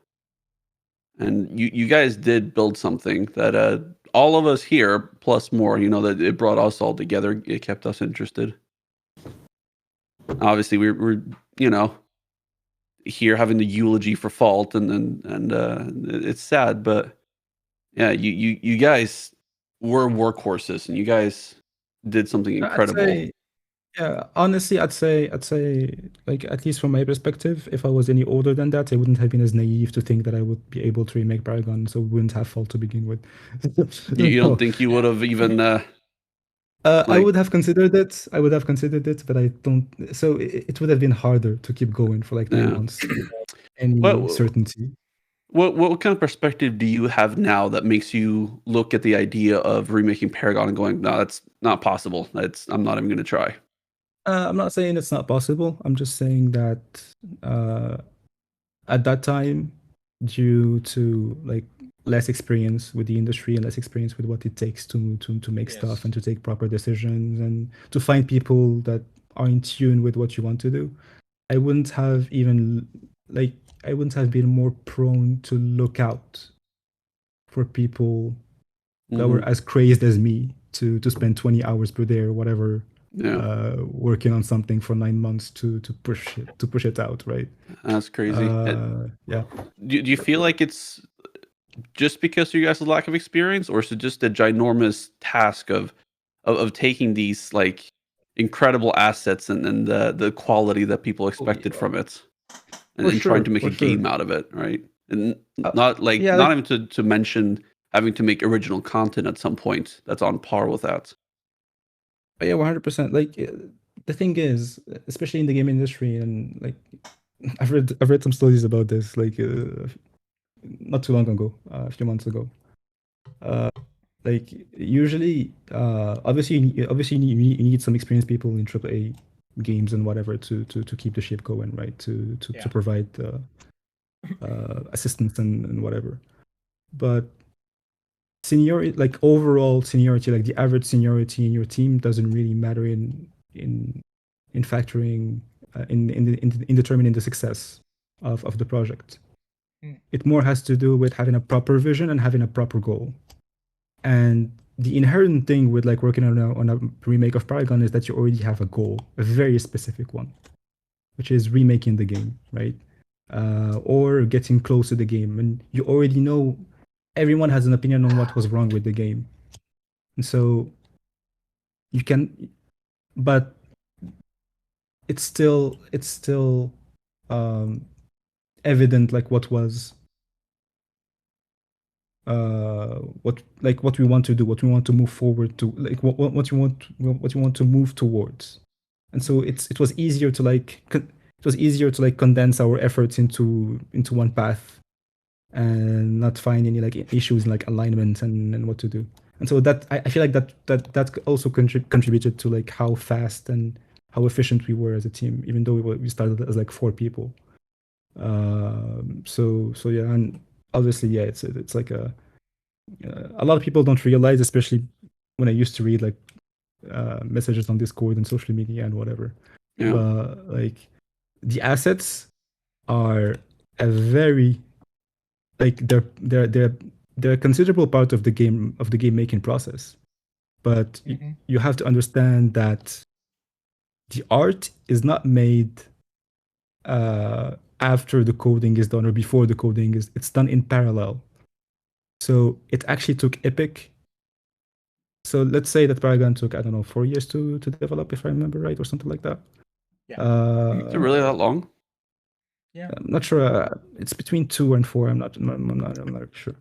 And you guys did build something that all of us here, plus more, that it brought us all together. It kept us interested. Obviously, we're here having the eulogy for Fault, and it's sad, but yeah, you guys were workhorses, and you guys did something incredible. Honestly, I'd say, like, at least from my perspective, if I was any older than that, I wouldn't have been as naive to think that I would be able to remake Paragon, so we wouldn't have Fault to begin with. You don't think you would have even? I would have considered it. But I don't. So it would have been harder to keep going for like 9 months without any certainty. What kind of perspective do you have now that makes you look at the idea of remaking Paragon and going, no, that's not possible. I'm not even going to try. I'm not saying it's not possible. I'm just saying that at that time, due to like less experience with the industry and less experience with what it takes to make stuff and to take proper decisions and to find people that are in tune with what you want to do, I wouldn't have been more prone to look out for people that were as crazed as me to spend 20 hours per day or whatever working on something for 9 months to push it out, right? That's crazy. Yeah. Do you feel like it's just because of you guys' lack of experience, or is it just a ginormous task of taking these like incredible assets and the quality that people expected from it, and trying to make a game out of it, right? And not even to mention having to make original content at some point that's on par with that. Yeah, 100%. Like the thing is, especially in the game industry, and like I've read some studies about this, like not too long ago, a few months ago. Like usually, obviously you need some experienced people in AAA games and whatever to keep the ship going, right? To provide assistance and whatever. But seniority, like overall seniority, like the average seniority in your team doesn't really matter in factoring in determining the success of the project. It more has to do with having a proper vision and having a proper goal. And the inherent thing with like working on a remake of Paragon is that you already have a goal, a very specific one, which is remaking the game, right? Or getting close to the game, and you already know. Everyone has an opinion on what was wrong with the game, and so you can, but it's still evident like what was what we want to do, what we want to move forward to, like what you want to move towards. And so it was easier to condense our efforts into one path and not find any like issues in like alignment and what to do. And so that I feel like that also contributed to like how fast and how efficient we were as a team, even though we started as like 4 people. So yeah, and obviously, yeah, it's like a lot of people don't realize, especially when I used to read like messages on Discord and social media and whatever. Yeah. But like the assets are a very like they're a considerable part of the game making process. But you have to understand that the art is not made after the coding is done or before the coding is. It's done in parallel. So it actually took Epic. So let's say that Paragon took, I don't know, 4 years to develop, if I remember right, or something like that. Yeah. Is it really that long? Yeah. I'm not sure. It's between 2 and 4. I'm not sure.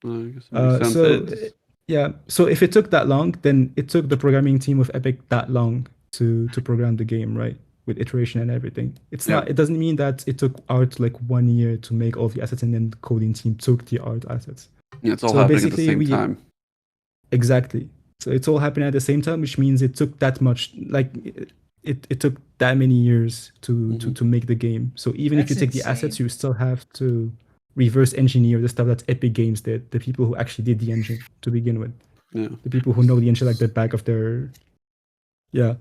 I guess that makes sense. So It's- yeah. So if it took that long, then it took the programming team of Epic that long to program the game, right? With iteration and everything. It's Yeah. not. It doesn't mean that it took art like 1 year to make all the assets, and then the coding team took the art assets. yeah, it's all So happening at the basically same time. Exactly. So it's all happening at the same time, which means it took that much. Like it took that many years to make the game. So even if That's you take the assets, insane. you still have to reverse engineer the stuff that Epic Games did. The people who actually did the engine to begin with. Yeah. The people who know the engine like the back of their. Yeah.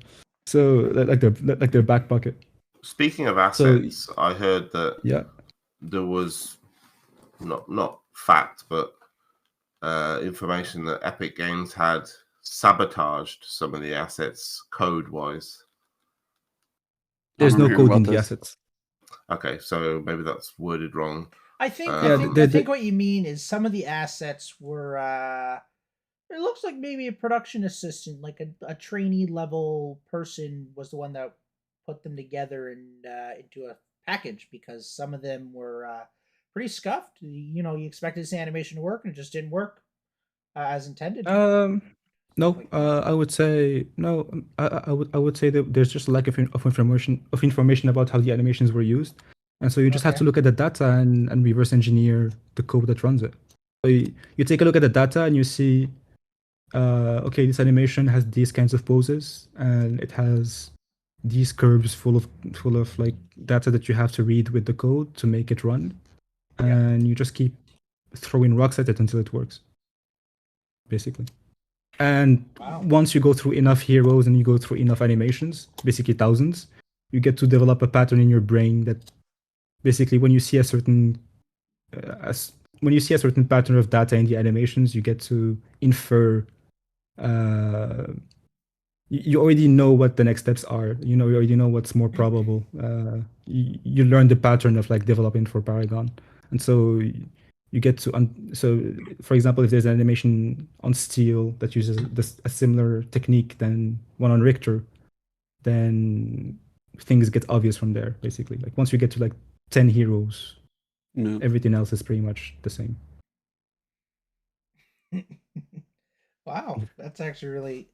So like their back pocket. Speaking of So- assets, I heard that Yeah. there was not fact, but information that Epic Games had sabotaged some of the assets code-wise. There's no remember hearing code in about the this. assets. Okay, so maybe that's worded wrong. I think Yeah, I think what you mean is some of the assets were it looks like maybe a production assistant, like a trainee level person was the one that put them together and into a package, because some of them were pretty scuffed. You know, you expected this animation to work and it just didn't work as intended. No, I would say no. I would say that there's just a lack of information about how the animations were used, and so you just have to Okay. look at the data and reverse engineer the code that runs it. So you take a look at the data and you see, okay, this animation has these kinds of poses and it has these curves full of like data that you have to read with the code to make it run, and you just keep throwing rocks at it until it works, basically. And Wow. once you go through enough heroes and you go through enough animations, basically thousands, you get to develop a pattern in your brain that basically when you see a certain pattern of data in the animations, you get to infer. You already know what the next steps are. You already know what's more probable. You learn the pattern of like developing for Paragon, and so you get to so for example, if there's an animation on Steel that uses a similar technique than one on Richter, then things get obvious from there, basically. Like once you get to like 10 heroes, Yeah. everything else is pretty much the same. Wow, that's actually really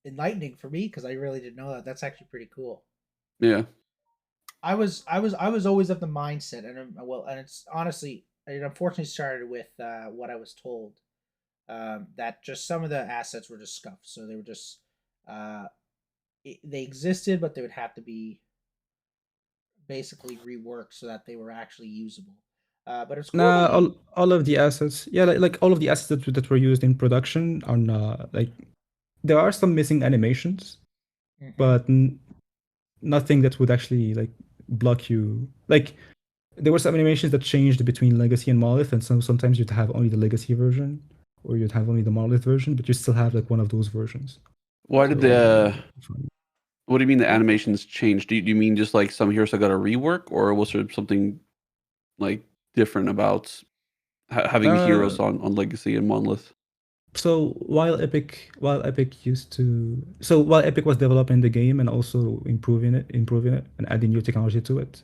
enlightening for me, because I really didn't know that. That's actually pretty cool. Yeah. I was always of the mindset, and it's honestly, it unfortunately started with what I was told, that just some of the assets were just scuffed, so they were just they existed, but they would have to be basically reworked so that they were actually usable. But it's cool. Nah, that you- all of the assets, yeah, like all of the assets that were used in production are not like there are some missing animations, Mhm. but nothing that would actually like block you. Like there were some animations that changed between Legacy and Monolith, and sometimes you'd have only the Legacy version, or you'd have only the Monolith version, but you still have like one of those versions. Why did So, the what do you mean the animations changed? Do you mean just like some heroes that got a rework, or was there something like different about having heroes on Legacy and Monolith? So while Epic was developing the game and also improving it and adding new technology to it,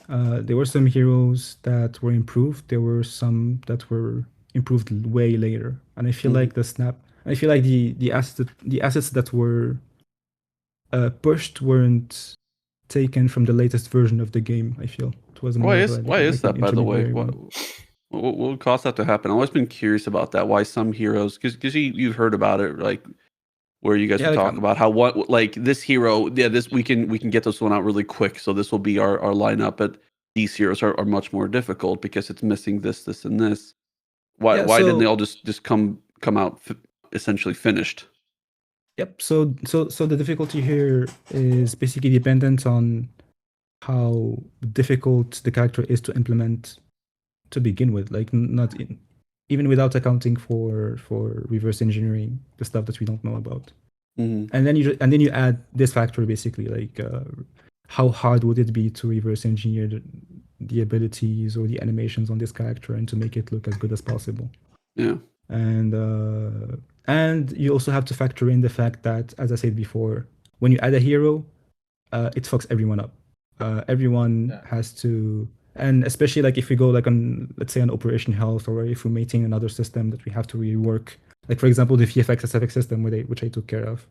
there were some heroes that were improved. There were some that were improved way later, and I feel like the assets that were pushed weren't taken from the latest version of the game. I feel it was more Why of is that, by the way? intermediary What would cause that to happen? I've always been curious about that. Why some heroes? Because you've heard about it, like where you guys were talking about how what like this hero, this we can get this one out really quick. So this will be our lineup. But these heroes are much more difficult because it's missing this, and this. Why didn't they all just come out essentially finished? Yep. So the difficulty here is basically dependent on how difficult the character is to implement to begin with. Like even without accounting for reverse engineering, the stuff that we don't know about. Mm-hmm. And then you add this factor basically, like how hard would it be to reverse engineer the abilities or the animations on this character and to make it look as good as possible. Yeah. And you also have to factor in the fact that, as I said before, when you add a hero, it fucks everyone up. Everyone has to, and especially like if we go like on, let's say, on Operation Health, or if we maintain another system that we have to rework, like for example the VFX SFX system which I took care of.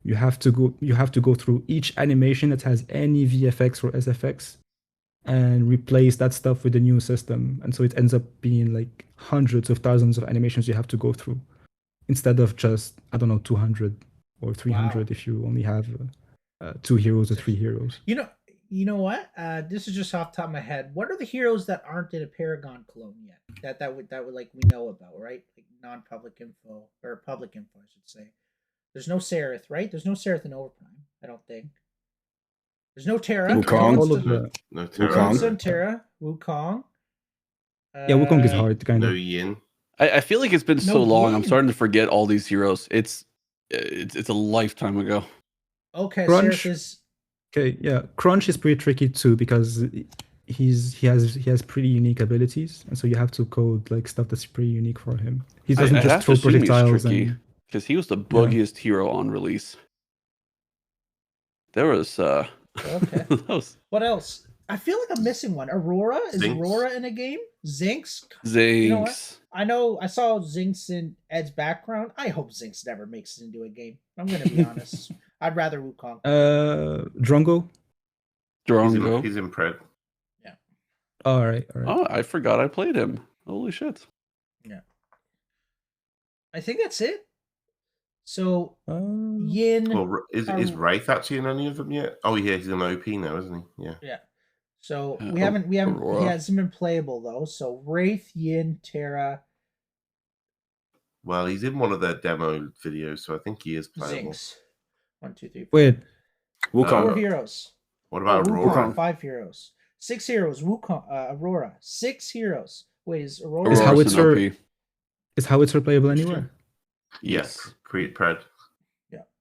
You have to go through each animation that has any VFX or SFX and replace that stuff with the new system, and so it ends up being like hundreds of thousands of animations you have to go through instead of just 200 or 300 if you only have 2 heroes or 3 heroes. You know what? This is just off the top of my head. What are the heroes that aren't in a Paragon clone yet? That would like we know about, right? Like non-public info or public info, I should say. There's no Seraph, right? There's no Seraph in Overprime, I don't think. There's no Terra. Wukong. No Terra. Wukong. Terra. Wukong. Yeah, Wukong is hard, kind of. No Yin. I feel like it's been so No long. I'm Yin. starting to forget all these heroes. It's a lifetime ago. Okay, Crunch. Seraph is. Okay, yeah, Crunch is pretty tricky too because he has pretty unique abilities, and so you have to code like stuff that's pretty unique for him. He doesn't I just have throw to assume he's projectiles. tricky because he was the buggiest hero on release. There was Okay. What else? I feel like I'm missing one. Aurora? Is Zinx. Aurora in a game? Zinx? Zinx. You know what? I saw Zinx in Ed's background. I hope Zinx never makes it into a game. I'm gonna be honest. I'd rather Wukong. Drongo. Drongo. He's in Pred. Yeah. All right. Oh, I forgot I played him. Holy shit. Yeah. I think that's it. So Um, Yin. Well, is Wraith actually in any of them yet? Oh yeah, he's in OP now, isn't he? Yeah. Yeah. So Yeah, we haven't Aurora. he hasn't been playable though. So Wraith, Yin, Terra, Well, he's in one of their demo videos, so I think he is playable. Zinx. 1, 2, 3, 4. wait. Wukong. 4 heroes. What about Oh, Aurora? Wukong, 5 heroes. 6 heroes. Wukong, Aurora. 6 heroes. Wait, is Aurora? Is Aurora's Howitzer- an OP. Is Howitzer playable anywhere? Yes, Creed Pred.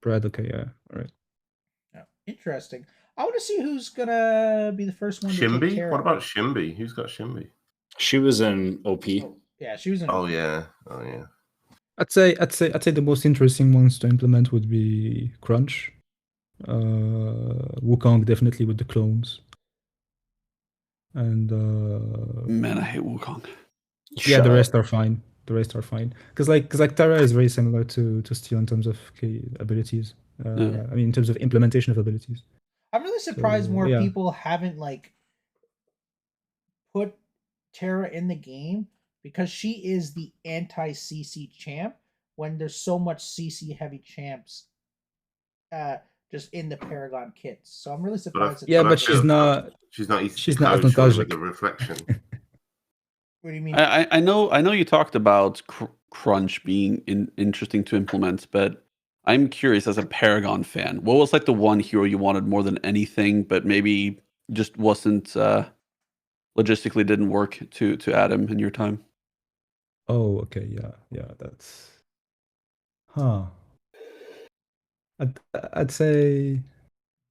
Brad, okay, yeah, all right. Yeah. Interesting. I want to see who's gonna be the first one to take Shimby? Terra. What about Shimby? Who's got Shimby? She was in OP. Yeah, she was in. Oh yeah. I'd say the most interesting ones to implement would be Crunch, Wukong definitely with the clones, and Man, I hate Wukong. yeah, the rest are fine. Because Terra is very similar to Steel in terms of abilities. I mean, in terms of implementation of abilities. I'm really surprised So, more yeah. people haven't like put Terra in the game because she is the anti-CC champ when there's so much CC heavy champs just in the Paragon kits. So I'm really surprised. Yeah, But but I she's feel- not. She's not easy. She's to not coach as with nostalgic. the reflection. What do you mean? I know you talked about Crunch being interesting to implement, but I'm curious as a Paragon fan, what was like the one hero you wanted more than anything, but maybe just wasn't logistically didn't work to add him in your time? Oh, okay, yeah, that's, huh. I'd say,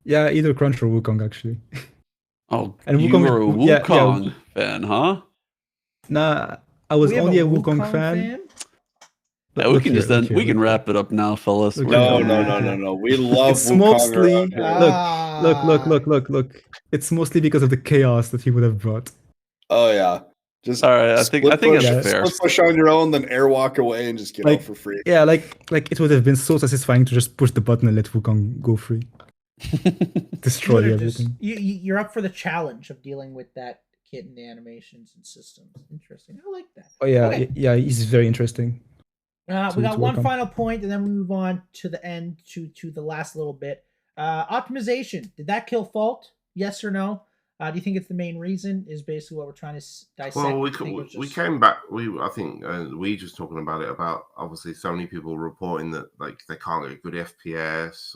yeah, either Crunch or Wukong actually. Oh, And you Wukong were a is- yeah, Wukong fan, huh? Nah, I was We have only a Wukong fan. Yeah, we can just end. We can wrap it up now, fellas. Look We're here. No, done. no, no, no, no. We love It's Wukong mostly around here. look. It's mostly because of the chaos that he would have brought. Oh yeah. Just All right, I think split push, that's fair. Split push on your own, then airwalk away and just get Like, out for free. Yeah, like it would have been so satisfying to just push the button and let Wukong go free, destroy everything. You're up for the challenge of dealing with that kid in the animations and systems. Interesting. I like that. Oh yeah, Okay. yeah, he's very interesting. We to got work one on. final point, and then we move on to the end to the last little bit. Optimization. Did that kill Fault? Yes or no? Do you think it's the main reason? Is basically what we're trying to dissect. Well, You think it was we just- came back. I think we just talking about it about obviously so many people reporting that like they can't get good FPS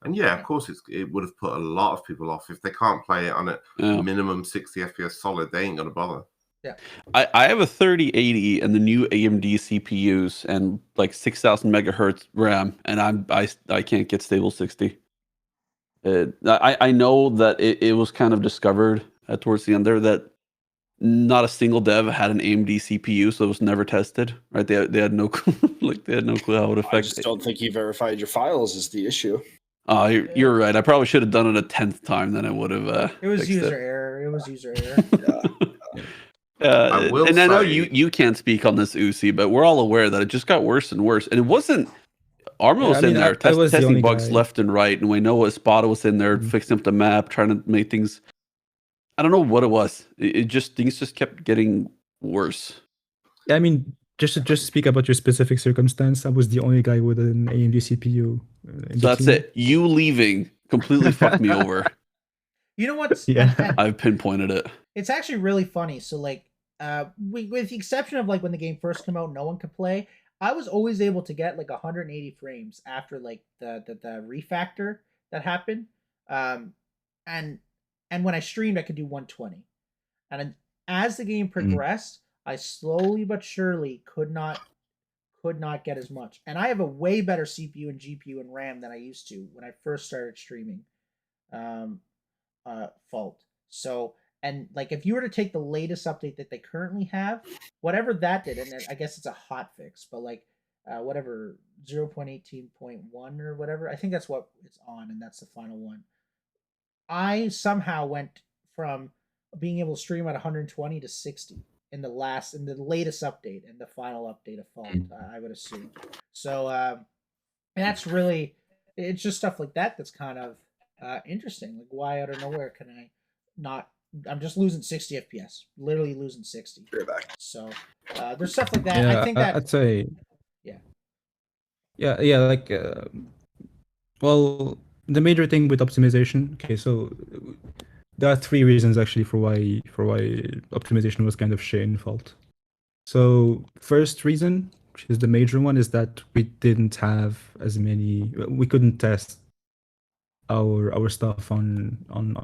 and yeah, of course it would have put a lot of people off if they can't play it on a Yeah. minimum 60 FPS solid. They ain't gonna bother. I have a 3080 and the new AMD CPUs and like 6,000 megahertz RAM, and I can't get stable 60. I know that it was kind of discovered towards the end there that not a single dev had an AMD CPU, so it was never tested. Right? They had no like they had no clue how it would I affect. just don't think you verified your files is the issue. Oh, you're right. I probably should have done it a 10th time. Then I would have. It was fixed user it. error. It was user error. I will and I know say- you can't speak on this, Uzi, but we're all aware that it just got worse and worse. And it wasn't. Arma Yeah, was I in mean, there I was the testing only bugs guy. left and right, and we know what Spada was in there Mhm. fixing up the map, trying to make things. I don't know what it was. Things just kept getting worse. Yeah, I mean, just to speak about your specific circumstance, I was the only guy with an AMD CPU. In So the that's team. it. You leaving completely fucked me over. You know what's? Yeah. I've pinpointed it. It's actually really funny. So like, with the exception of like when the game first came out, no one could play. I was always able to get like 180 frames after like the refactor that happened. And when I streamed, I could do 120. And as the game progressed, I slowly but surely could not get as much. And I have a way better CPU and GPU and RAM than I used to when I first started streaming. Fault. So, and like if you were to take the latest update that they currently have, whatever that did, and I guess it's a hot fix, but like whatever 0.18.1 or whatever, I think that's what it's on, and that's the final one. I somehow went from being able to stream at 120 to 60 in the latest update and the final update of Fault, I would assume. So and that's really, it's just stuff like that that's kind of interesting. Like, why out of nowhere can I not? I'm just losing 60 FPS, literally losing 60. So there's stuff like that. Yeah, I think that I'd say. Yeah. Yeah. Like, well, the major thing with optimization. Okay, so there are three reasons actually for why optimization was kind of shit in Fault. So first reason, which is the major one, is that we didn't have as many. We couldn't test our stuff on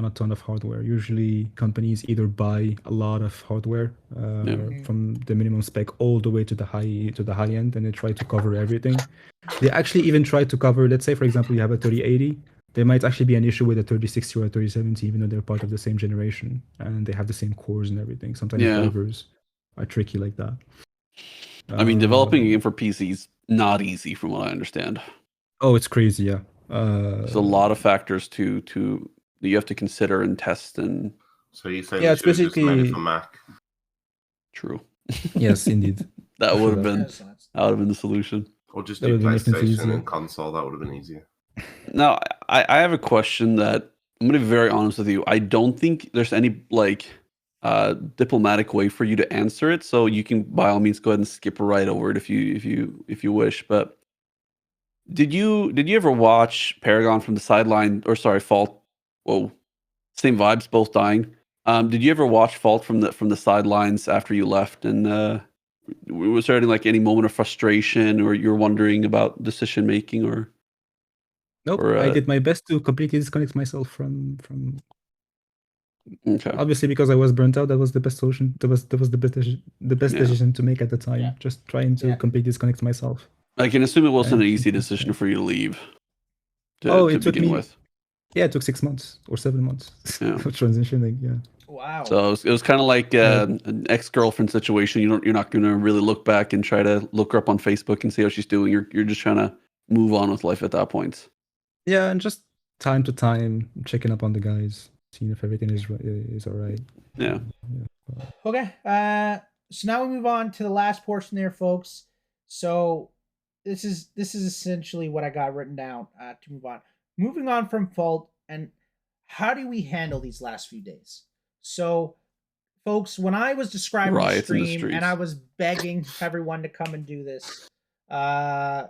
a ton of hardware. Usually companies either buy a lot of hardware from the minimum spec all the way to the high end, and they try to cover everything. They actually even try to cover, let's say for example you have a 3080, there might actually be an issue with a 3060 or a 3070 even though they're part of the same generation and they have the same cores and everything. Sometimes drivers are tricky like that. I mean, developing a game for PC is not easy from what I understand. Oh, it's crazy, yeah. There's a lot of factors to that you have to consider and test. And so you say it's basically made it for Mac. True. Yes, indeed. That would have Sure. been the solution. Or just That do would've been PlayStation easier. and console. That would have been easier. Now, I have a question that I'm going to be very honest with you. I don't think there's any like diplomatic way for you to answer it, so you can by all means go ahead and skip right over it if you wish. But did you ever watch Paragon from the sideline, or sorry, Fault? Whoa, same vibes, both dying. Did you ever watch Fault from the sidelines after you left? And was there any moment of frustration, or you're wondering about decision making, or? Nope, Or, I did my best to completely disconnect myself from Okay. Obviously, because I was burnt out, that was the best solution. That was the best Yeah. decision to make at the time. Yeah. Just trying to Yeah. completely disconnect myself. I can assume it wasn't an And- easy decision for you to leave. Oh, To it took begin me- with. Yeah, it took 6 months or 7 months Yeah. of transitioning. Yeah. Wow. So it was kind of like an ex-girlfriend situation. You're not going to really look back and try to look her up on Facebook and see how she's doing. You're just trying to move on with life at that point. Yeah, and just time to time checking up on the guys, seeing if everything is all right. Yeah. Okay. So now we move on to the last portion there, folks. So this is essentially what I got written down to move on. Moving on from Fault, and how do we handle these last few days? So, folks, when I was describing the Riots in the stream streets. and I was begging everyone to come and do this, and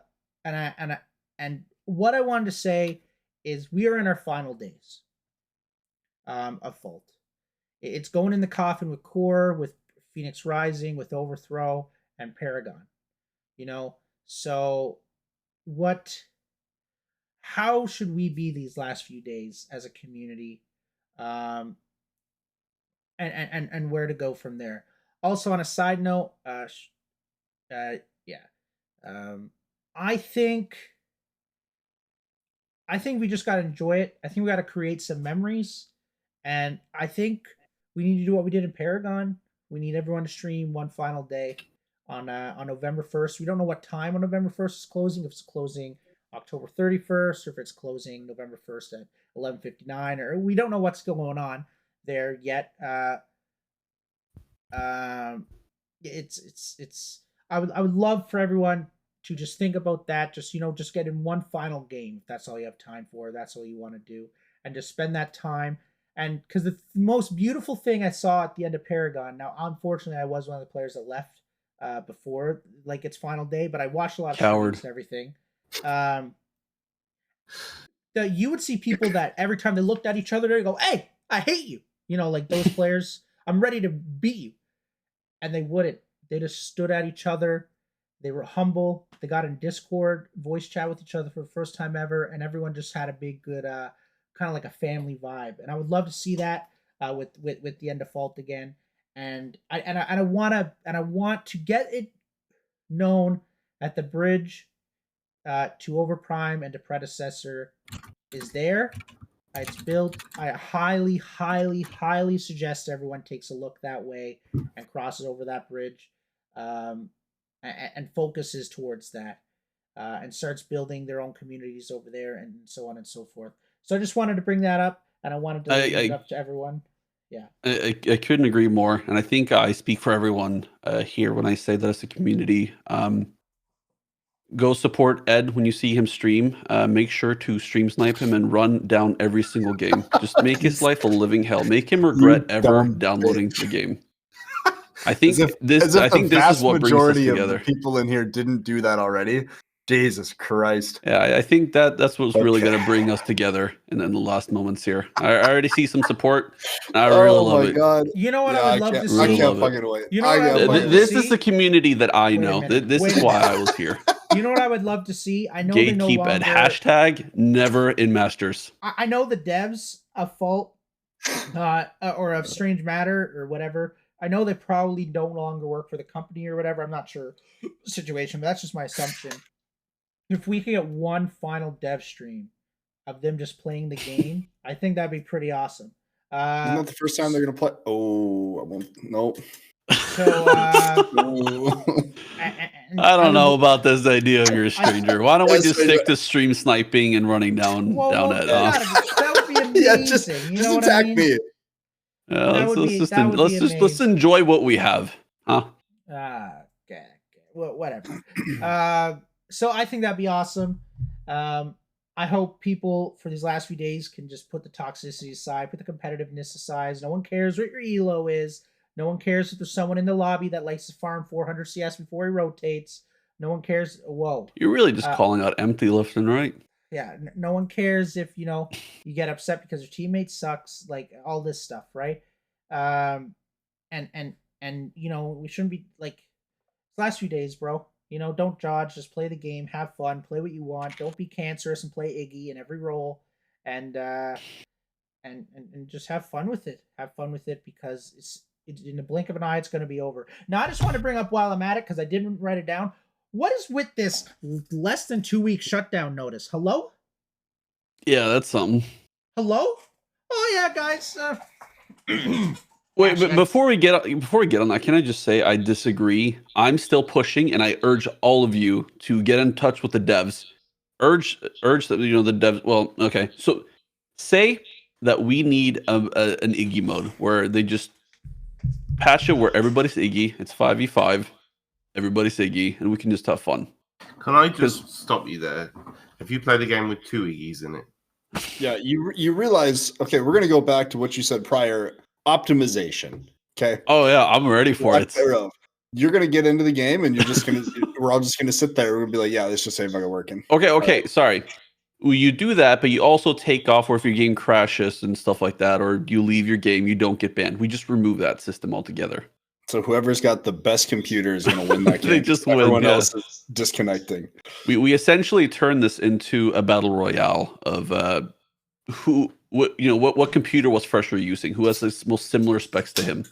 what I wanted to say is we are in our final days of Fault. It's going in the coffin with Core, with Phoenix Rising, with Overthrow, and Paragon. You know, so how should we be these last few days as a community? And where to go from there. Also, on a side note, I think we just got to enjoy it. I think we got to create some memories, and I think we need to do what we did in Paragon. We need everyone to stream one final day on November 1st. We don't know what time on November 1st is closing. If it's closing October 31st, or if it's closing November 1st at 11:59, or we don't know what's going on there yet. It's I would love for everyone to just think about that. Just just get in one final game. If that's all you have time for. That's all you want to do, and just spend that time. And because the most beautiful thing I saw at the end of Paragon. Now, unfortunately, I was one of the players that left before like its final day, but I watched a lot of Coward. streams and everything. You would see people that every time they looked at each other, they go, "Hey, I hate you." Like those players. I'm ready to beat you, and they wouldn't. They just stood at each other. They were humble. They got in Discord, voice chat with each other for the first time ever, and everyone just had a big, good, kind of like a family vibe. And I would love to see that with the end of Fault again. And I want to get it known that the bridge to Overprime and to Predecessor is there. It's built. I highly, highly, highly suggest everyone takes a look that way and crosses over that bridge, and focuses towards that, and starts building their own communities over there, and so on and so forth. So I just wanted to bring that up, and I wanted to leave it up to everyone. Yeah, I couldn't agree more, and I think I speak for everyone here when I say that as a community. Go support Ed when you see him stream. Make sure to stream snipe him and run down every single game. Just make his life a living hell. Make him regret ever downloading the game. I think this is what brings us together. People in here didn't do that already. Jesus Christ. Yeah, I think that's what's really going to bring us together in the last moments here. I already see some support. I really love it. God. You know what I would love to see? I Really can't love it. fucking wait. You know what I would love to This see? is the community that I Wait a know. minute. This Wait is a why minute. I was here. You know what I would love to see? I know they no Gatekeep longer. Ed. Hashtag never in Masters. I know the devs of Fault, or of Strange Matter or whatever. I know they probably no longer work for the company or whatever. I'm not sure situation, but that's just my assumption. If we could get one final dev stream of them just playing the game, I think that'd be pretty awesome. Isn't that the first time they're gonna play? Oh, I won't. Nope. So I don't know about this idea of your stranger. Why don't we Yes, just I stick know. to stream sniping and running down Ed? That would be amazing. Yeah, just what attack I mean? me. That would be Let's amazing. enjoy what we have, huh? Okay. Well, whatever. So I think that'd be awesome. I hope people for these last few days can just put the toxicity aside, put the competitiveness aside. No one cares what your elo is. No one cares if there's someone in the lobby that likes to farm 400 CS before he rotates. No one cares. Whoa. You're really just calling out empty left and right. Yeah, no one cares if you get upset because your teammate sucks, like all this stuff, right? And we shouldn't be like last few days, bro. Don't dodge, just play the game, have fun, play what you want. Don't be cancerous and play Iggy in every role. And and just have fun with it. Have fun with it because it's in the blink of an eye, it's going to be over. Now, I just want to bring up while I'm at it because I didn't write it down. What is with this less than 2 week shutdown notice? Hello? Yeah, that's something. Hello? Oh yeah, guys. Wait, Actually, but before we get on that, can I just say I disagree? I'm still pushing, and I urge all of you to get in touch with the devs. Urge that the devs. Well, okay, so say that we need an Iggy mode where they just patch it where everybody's Iggy. It's 5v5, everybody's Iggy, and we can just have fun. Can I just stop you there? Have you played a game with 2 Iggies in it? Yeah, you realize, okay, we're going to go back to what you said prior, optimization, okay? Oh yeah, I'm ready for it. Thereof. You're going to get into the game and you're just going to, we're all just going to sit there. We're going to be like, yeah, this just ain't fucking working. Okay, sorry. Well, you do that, but you also take off, or if your game crashes and stuff like that, or you leave your game, you don't get banned. We just remove that system altogether. So whoever's got the best computer is going to win that game. They just win, Everyone yeah. else is disconnecting. We essentially turn this into a battle royale of what computer was Fresher using, who has the most similar specs to him.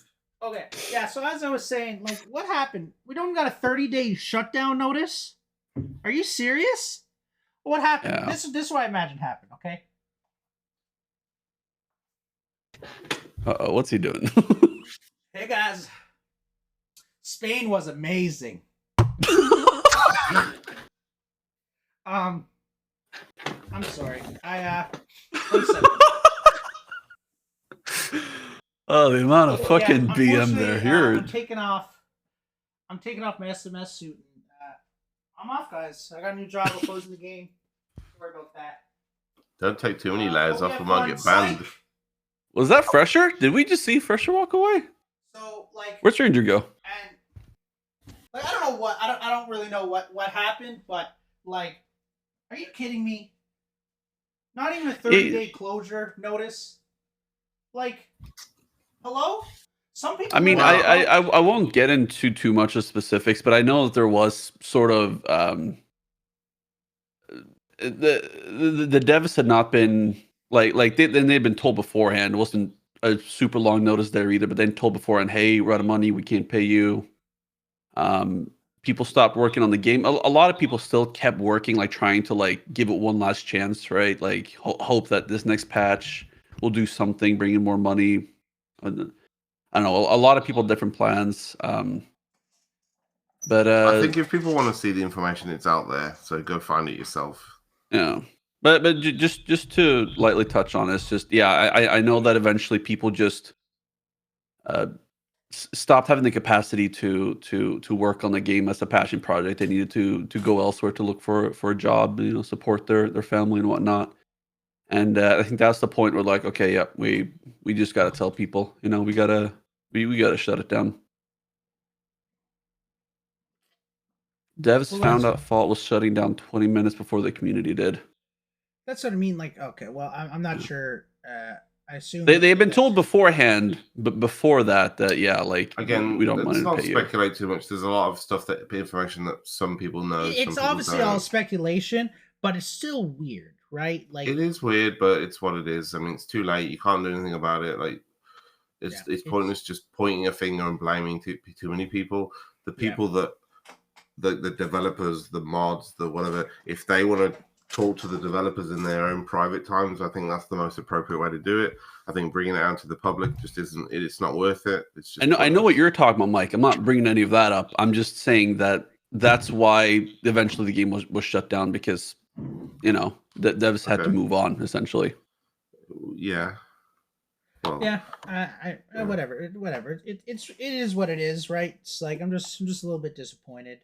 Okay, yeah. So as I was saying, like, what happened? We don't got a 30-day shutdown notice. Are you serious? What happened? Yeah. This is what I imagine happened. Okay. What's he doing? Hey guys, Spain was amazing. I'm sorry. One second. Oh, the amount of fucking Yeah, BM there. unfortunately, You're I'm taking off my SMS suit. And, I'm off, guys. I got a new job. We're closing the game. Sorry about that. Don't take too many layers we off, have we might one get site. banned. Was that Fresher? Did we just see Fresher walk away? So like, Where'd Stranger go? and like, I don't know what I don't really know what happened, but like, are you kidding me? Not even a 30-day closure notice. Like, hello? Some people. I mean, know- I won't get into too much of specifics, but I know that there was sort of the devs had not been like they'd been told beforehand. It wasn't a super long notice there either, but then told beforehand, hey, we're out of money, we can't pay you. People stopped working on the game. A lot of people still kept working, like trying to like give it one last chance, right? Like hope that this next patch will do something, bring in more money. I don't know. A lot of people had different plans. But I think if people want to see the information, it's out there. So go find it yourself. yeah. But just to lightly touch on this, just I know that eventually people just stopped having the capacity to work on the game as a passion project. They needed to go elsewhere to look for a job, support their family and whatnot. And I think that's the point where like, okay, yeah, we just gotta tell people, we gotta shut it down. Devs Well, found that's- out Fault was shutting down 20 minutes before the community did. That's what I mean. Like, okay, well, I'm not sure. I assume They've been that- told beforehand, but before that, yeah, like Again, we don't want let's to not pay you. speculate too much. There's a lot of stuff information that some people know. some It's people obviously don't. all speculation, but it's still weird, right? Like, It is weird, but it's what it is. I mean, it's too late. You can't do anything about it. Like, it's Yeah, pointless just pointing a finger and blaming too many people. The Yeah. people that the developers, the mods, the whatever, if they want to talk to the developers in their own private times, I think that's the most appropriate way to do it. I think bringing it out to the public just isn't. It's not worth it. It's just. I know what you're talking about, Mike. I'm not bringing any of that up. I'm just saying that that's why eventually the game was shut down because, the devs had to Okay. move on essentially. Yeah. Well, yeah, whatever. It is what it is, right? It's like I'm just a little bit disappointed.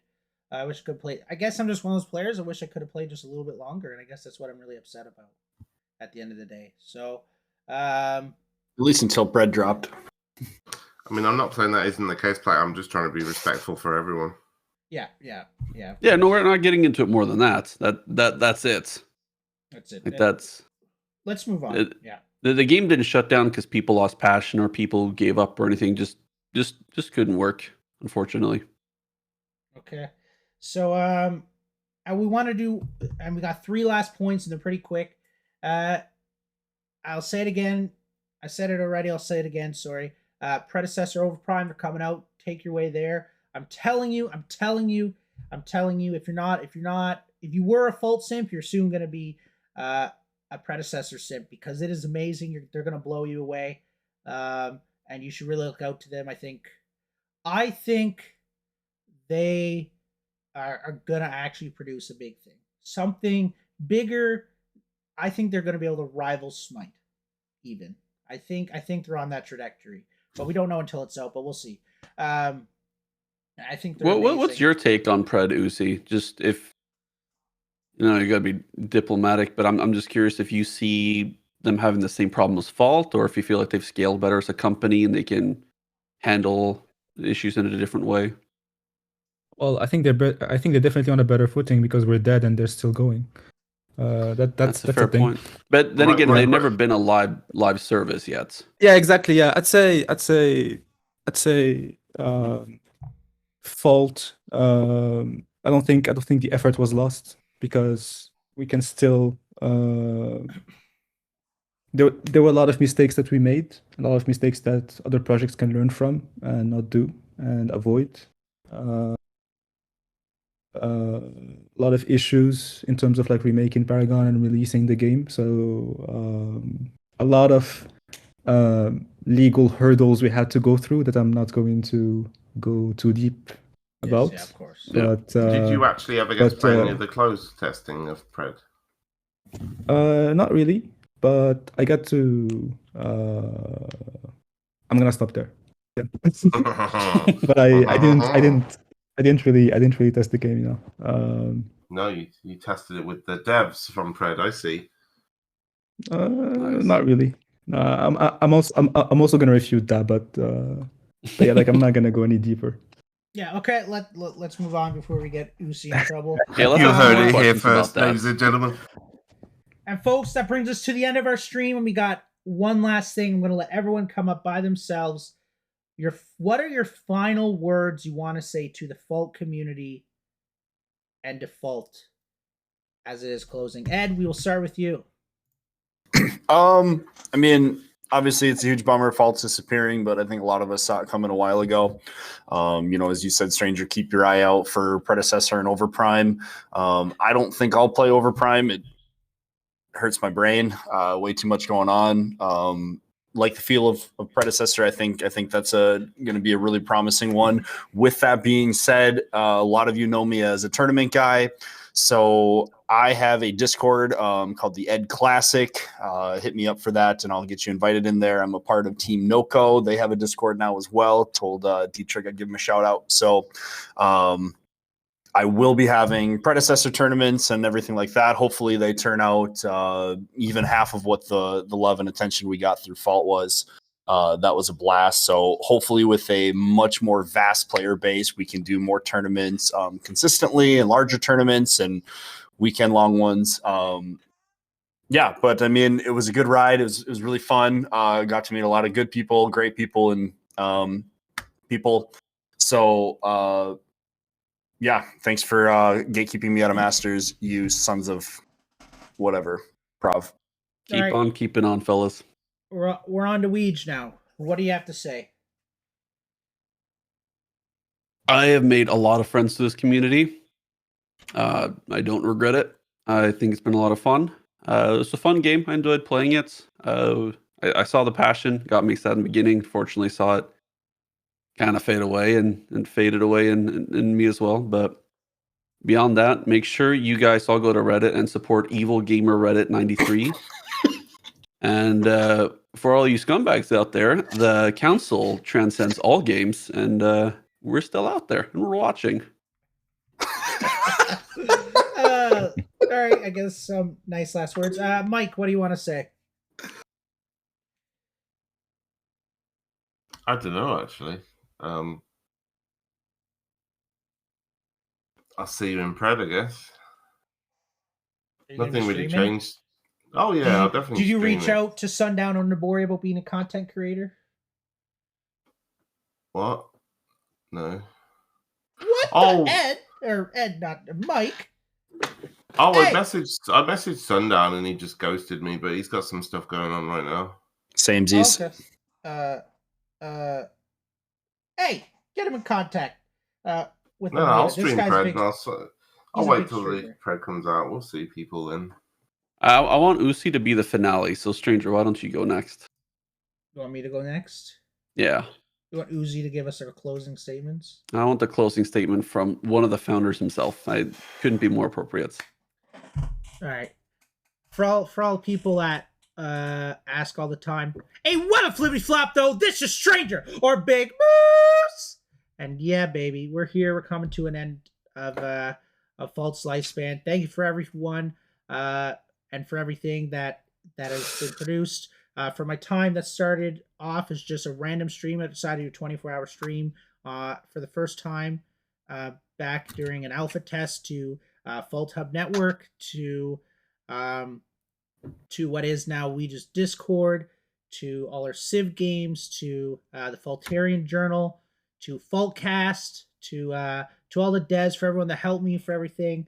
I wish I could play. I guess I'm just one of those players. I wish I could have played just a little bit longer, and I guess that's what I'm really upset about at the end of the day. So, At least until bread dropped. I mean, I'm not saying that isn't the case, play. I'm just trying to be respectful for everyone. yeah. Yeah, no, we're not getting into it more than that. That's it. That's it. Like that's Let's move on. it- Yeah. the game didn't shut down because people lost passion or people gave up or anything. Just couldn't work, unfortunately. Okay. So we want to do, and we got 3 last points, and they're pretty quick. I'll say it again. I said it already. I'll say it again. Sorry. Predecessor Overprime are coming out. Take your way there. I'm telling you. If you were a Fault simp, you're soon going to be a Predecessor simp because it is amazing. They're going to blow you away, and you should really look out to them. I think they are going to actually produce a big thing, something bigger. I think they're going to be able to rival Smite. Even I think they're on that trajectory, but we don't know until it's out. But we'll see. I think. What's your take on Pred Uzi? Just if you gotta be diplomatic, but I'm just curious if you see them having the same problem as Fault, or if you feel like they've scaled better as a company and they can handle issues in a different way. Well, I think they're definitely on a better footing because we're dead and they're still going. That's a fair thing. point. But then again, they've never been a live service yet. Yeah, exactly. Yeah, I'd say Fault. I don't think the effort was lost because we can still. There were a lot of mistakes that we made, a lot of mistakes that other projects can learn from and not do and avoid. A lot of issues in terms of like remaking Paragon and releasing the game. So a lot of legal hurdles we had to go through that I'm not going to go too deep about. Yeah, of course. But, Did you actually ever get to play any of the closed testing of Pred? Not really, but I got to. I'm gonna stop there. Yeah. But I didn't really test the game, you know. No, you tested it with the devs from Pred. I see. Nice. Not really. I'm also gonna refute that, but yeah, like I'm not gonna go any deeper. Yeah. Okay. Let's move on before we get Uzi in trouble. Yeah, let's You ask heard more it here questions about first, that. ladies and gentlemen. And folks, that brings us to the end of our stream, and we got one last thing. I'm going to let everyone come up by themselves. What are your final words you want to say to the Fault community and Default as it is closing? Ed, we will start with you. I mean, obviously it's a huge bummer Fault's disappearing, but I think a lot of us saw it coming a while ago. As you said, Stranger, keep your eye out for Predecessor and Overprime. I don't think I'll play Overprime. It hurts my brain. Way too much going on. Like the feel of Predecessor, I think that's going to be a really promising one. With that being said, a lot of you know me as a tournament guy. So I have a Discord called the Ed Classic. Hit me up for that, and I'll get you invited in there. I'm a part of Team Noco. They have a Discord now as well. Told Dietrich I'd give him a shout out. So I will be having Predecessor tournaments and everything like that. Hopefully they turn out even half of what the love and attention we got through Fault was. That was a blast. So hopefully with a much more vast player base, we can do more tournaments consistently and larger tournaments and weekend long ones. Yeah, but I mean, it was a good ride. It was really fun. Got to meet a lot of good people, great people, and people. So yeah, thanks for gatekeeping me out of Masters, you sons of whatever, Prov. Keep right. on keeping on, fellas. We're on to Weege now. What do you have to say? I have made a lot of friends to this community. I don't regret it. I think it's been a lot of fun. It was a fun game. I enjoyed playing it. I saw the passion. Got me sad in the beginning. Fortunately, saw it kind of fade away and faded away in me as well. But beyond that, make sure you guys all go to Reddit and support Evil Gamer Reddit 93. And for all you scumbags out there, the council transcends all games, and we're still out there and we're watching. All right, I guess some nice last words. Mike, what do you want to say? I don't know, actually. I'll see you in Pred, I guess. Nothing really changed. Oh yeah, I'll definitely. Did you reach out to Sundown or Nabori about being a content creator? What? No. What? Oh, Ed, not Mike. Oh, Hey! I messaged Sundown and he just ghosted me, but he's got some stuff going on right now. Same Z's. Okay. Hey, get him in contact. With No, the I'll this stream guy's Pred. big. And I'll a wait big till the streamer. Pred comes out. We'll see people then. I want Uzi to be the finale. So, Stranger, why don't you go next? You want me to go next? Yeah. You want Uzi to give us our closing statements? I want the closing statement from one of the founders himself. I couldn't be more appropriate. All right. For all people that ask all the time, hey, what a flippy flop though? This is Stranger or Big Moose. And yeah, baby, we're here. We're coming to an end of False Lifespan. Thank you for everyone and for everything that has been produced. For my time that started off as just a random stream, I decided to do a 24-hour stream for the first time back during an alpha test to Fault Hub Network to what is now We Just Discord, to all our Civ games, to the Faultarian Journal, to Faultcast, to all the devs, for everyone that helped me, for everything.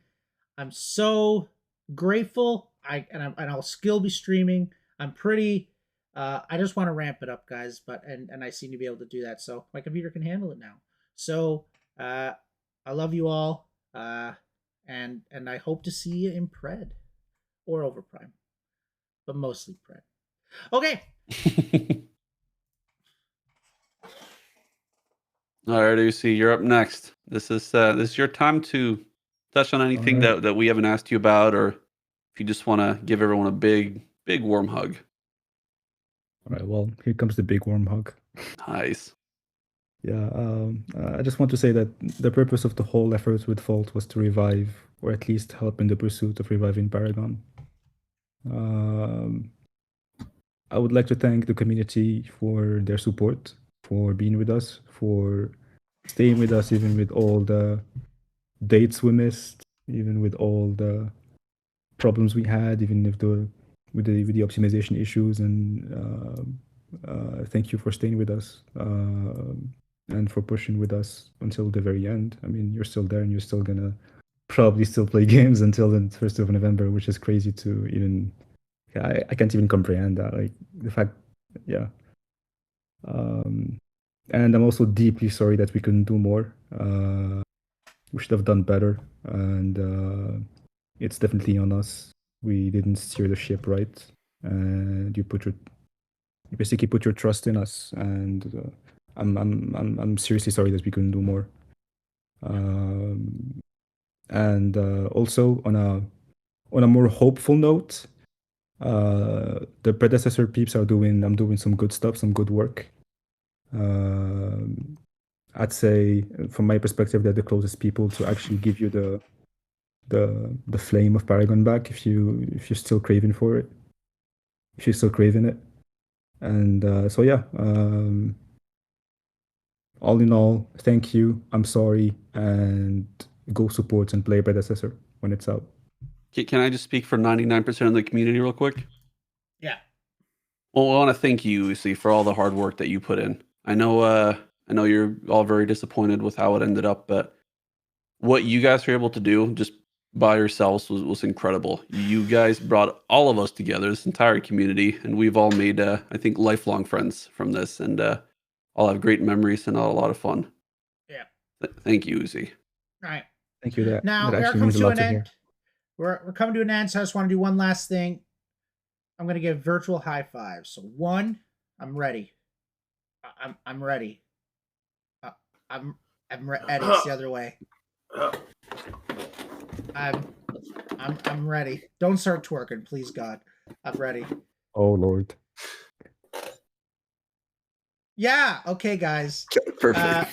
I'm so grateful. I'll still be streaming. I'm pretty. I just want to ramp it up, guys. And I seem to be able to do that. So my computer can handle it now. So I love you all. And I hope to see you in Pred or Overprime, but mostly Pred. Okay. All right, Uzi, you're up next. This is your time to touch on anything All right. that we haven't asked you about, or if you just want to give everyone a big warm hug. All right, well, here comes the big warm hug. Nice. Yeah, I just want to say that the purpose of the whole effort with Fault was to revive, or at least help in the pursuit of reviving Paragon. I would like to thank the community for their support, for being with us, for staying with us even with all the dates we missed, even with all the problems we had, even if with the optimization issues. And thank you for staying with us and for pushing with us until the very end. I mean, you're still there and you're still gonna probably still play games until the 1st of November, which is crazy to even. I can't even comprehend that. Like the fact, yeah. And I'm also deeply sorry that we couldn't do more. We should have done better, and it's definitely on us. We didn't steer the ship right, and you basically put your trust in us, and I'm seriously sorry that we couldn't do more. And also on a more hopeful note, the predecessor peeps I'm doing some good stuff, some good work. I'd say from my perspective they're the closest people to actually give you the flame of Paragon back if you're still craving for it, if you're still craving it. And so yeah, all in all, thank you, I'm sorry, and go support and play predecessor when it's out. Can I just speak for 99% of the community real quick? Yeah. Well, I want to thank you, Uzi, for all the hard work that you put in. I know you're all very disappointed with how it ended up, but what you guys were able to do just by yourselves was incredible. You guys brought all of us together, this entire community, and we've all made, I think, lifelong friends from this, and all have great memories and all a lot of fun. Yeah. Thank you, Uzi. All right. Thank you. That Now we're actually coming means a to lot an to end. hear. We're coming to an end, so I just want to do one last thing. I'm gonna give virtual high fives. So 1, I'm ready. I'm ready. I'm ready. It's the other way. I'm ready. Don't start twerking, please God. I'm ready. Oh Lord. Yeah. Okay, guys. Perfect.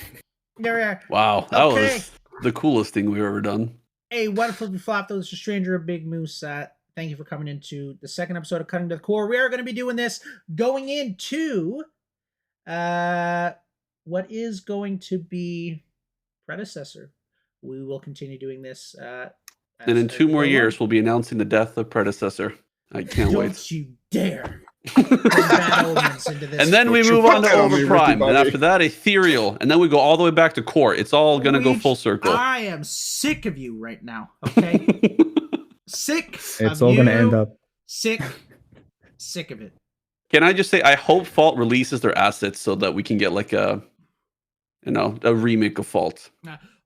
There we are. Wow, that Okay. was the coolest thing we've ever done. Hey, wonderful flop. This is Stranger of Big Moose. Thank you for coming into the second episode of Cutting to the Core. We are going to be doing this going into what is going to be predecessor. We will continue doing this. And in 2 more years, we'll be announcing the death of predecessor. I can't Don't wait. you dare. Bring bad omens into this. And then we Don't you move on to fuck on me, Ricky Overprime, and Bobby. after that, Ethereal, and then we go all the way back to Core. It's all gonna go full circle. I am sick of you right now. Okay, sick. It's of all gonna you. end up. Sick of it. Can I just say I hope Fault releases their assets so that we can get like a remake of Fault.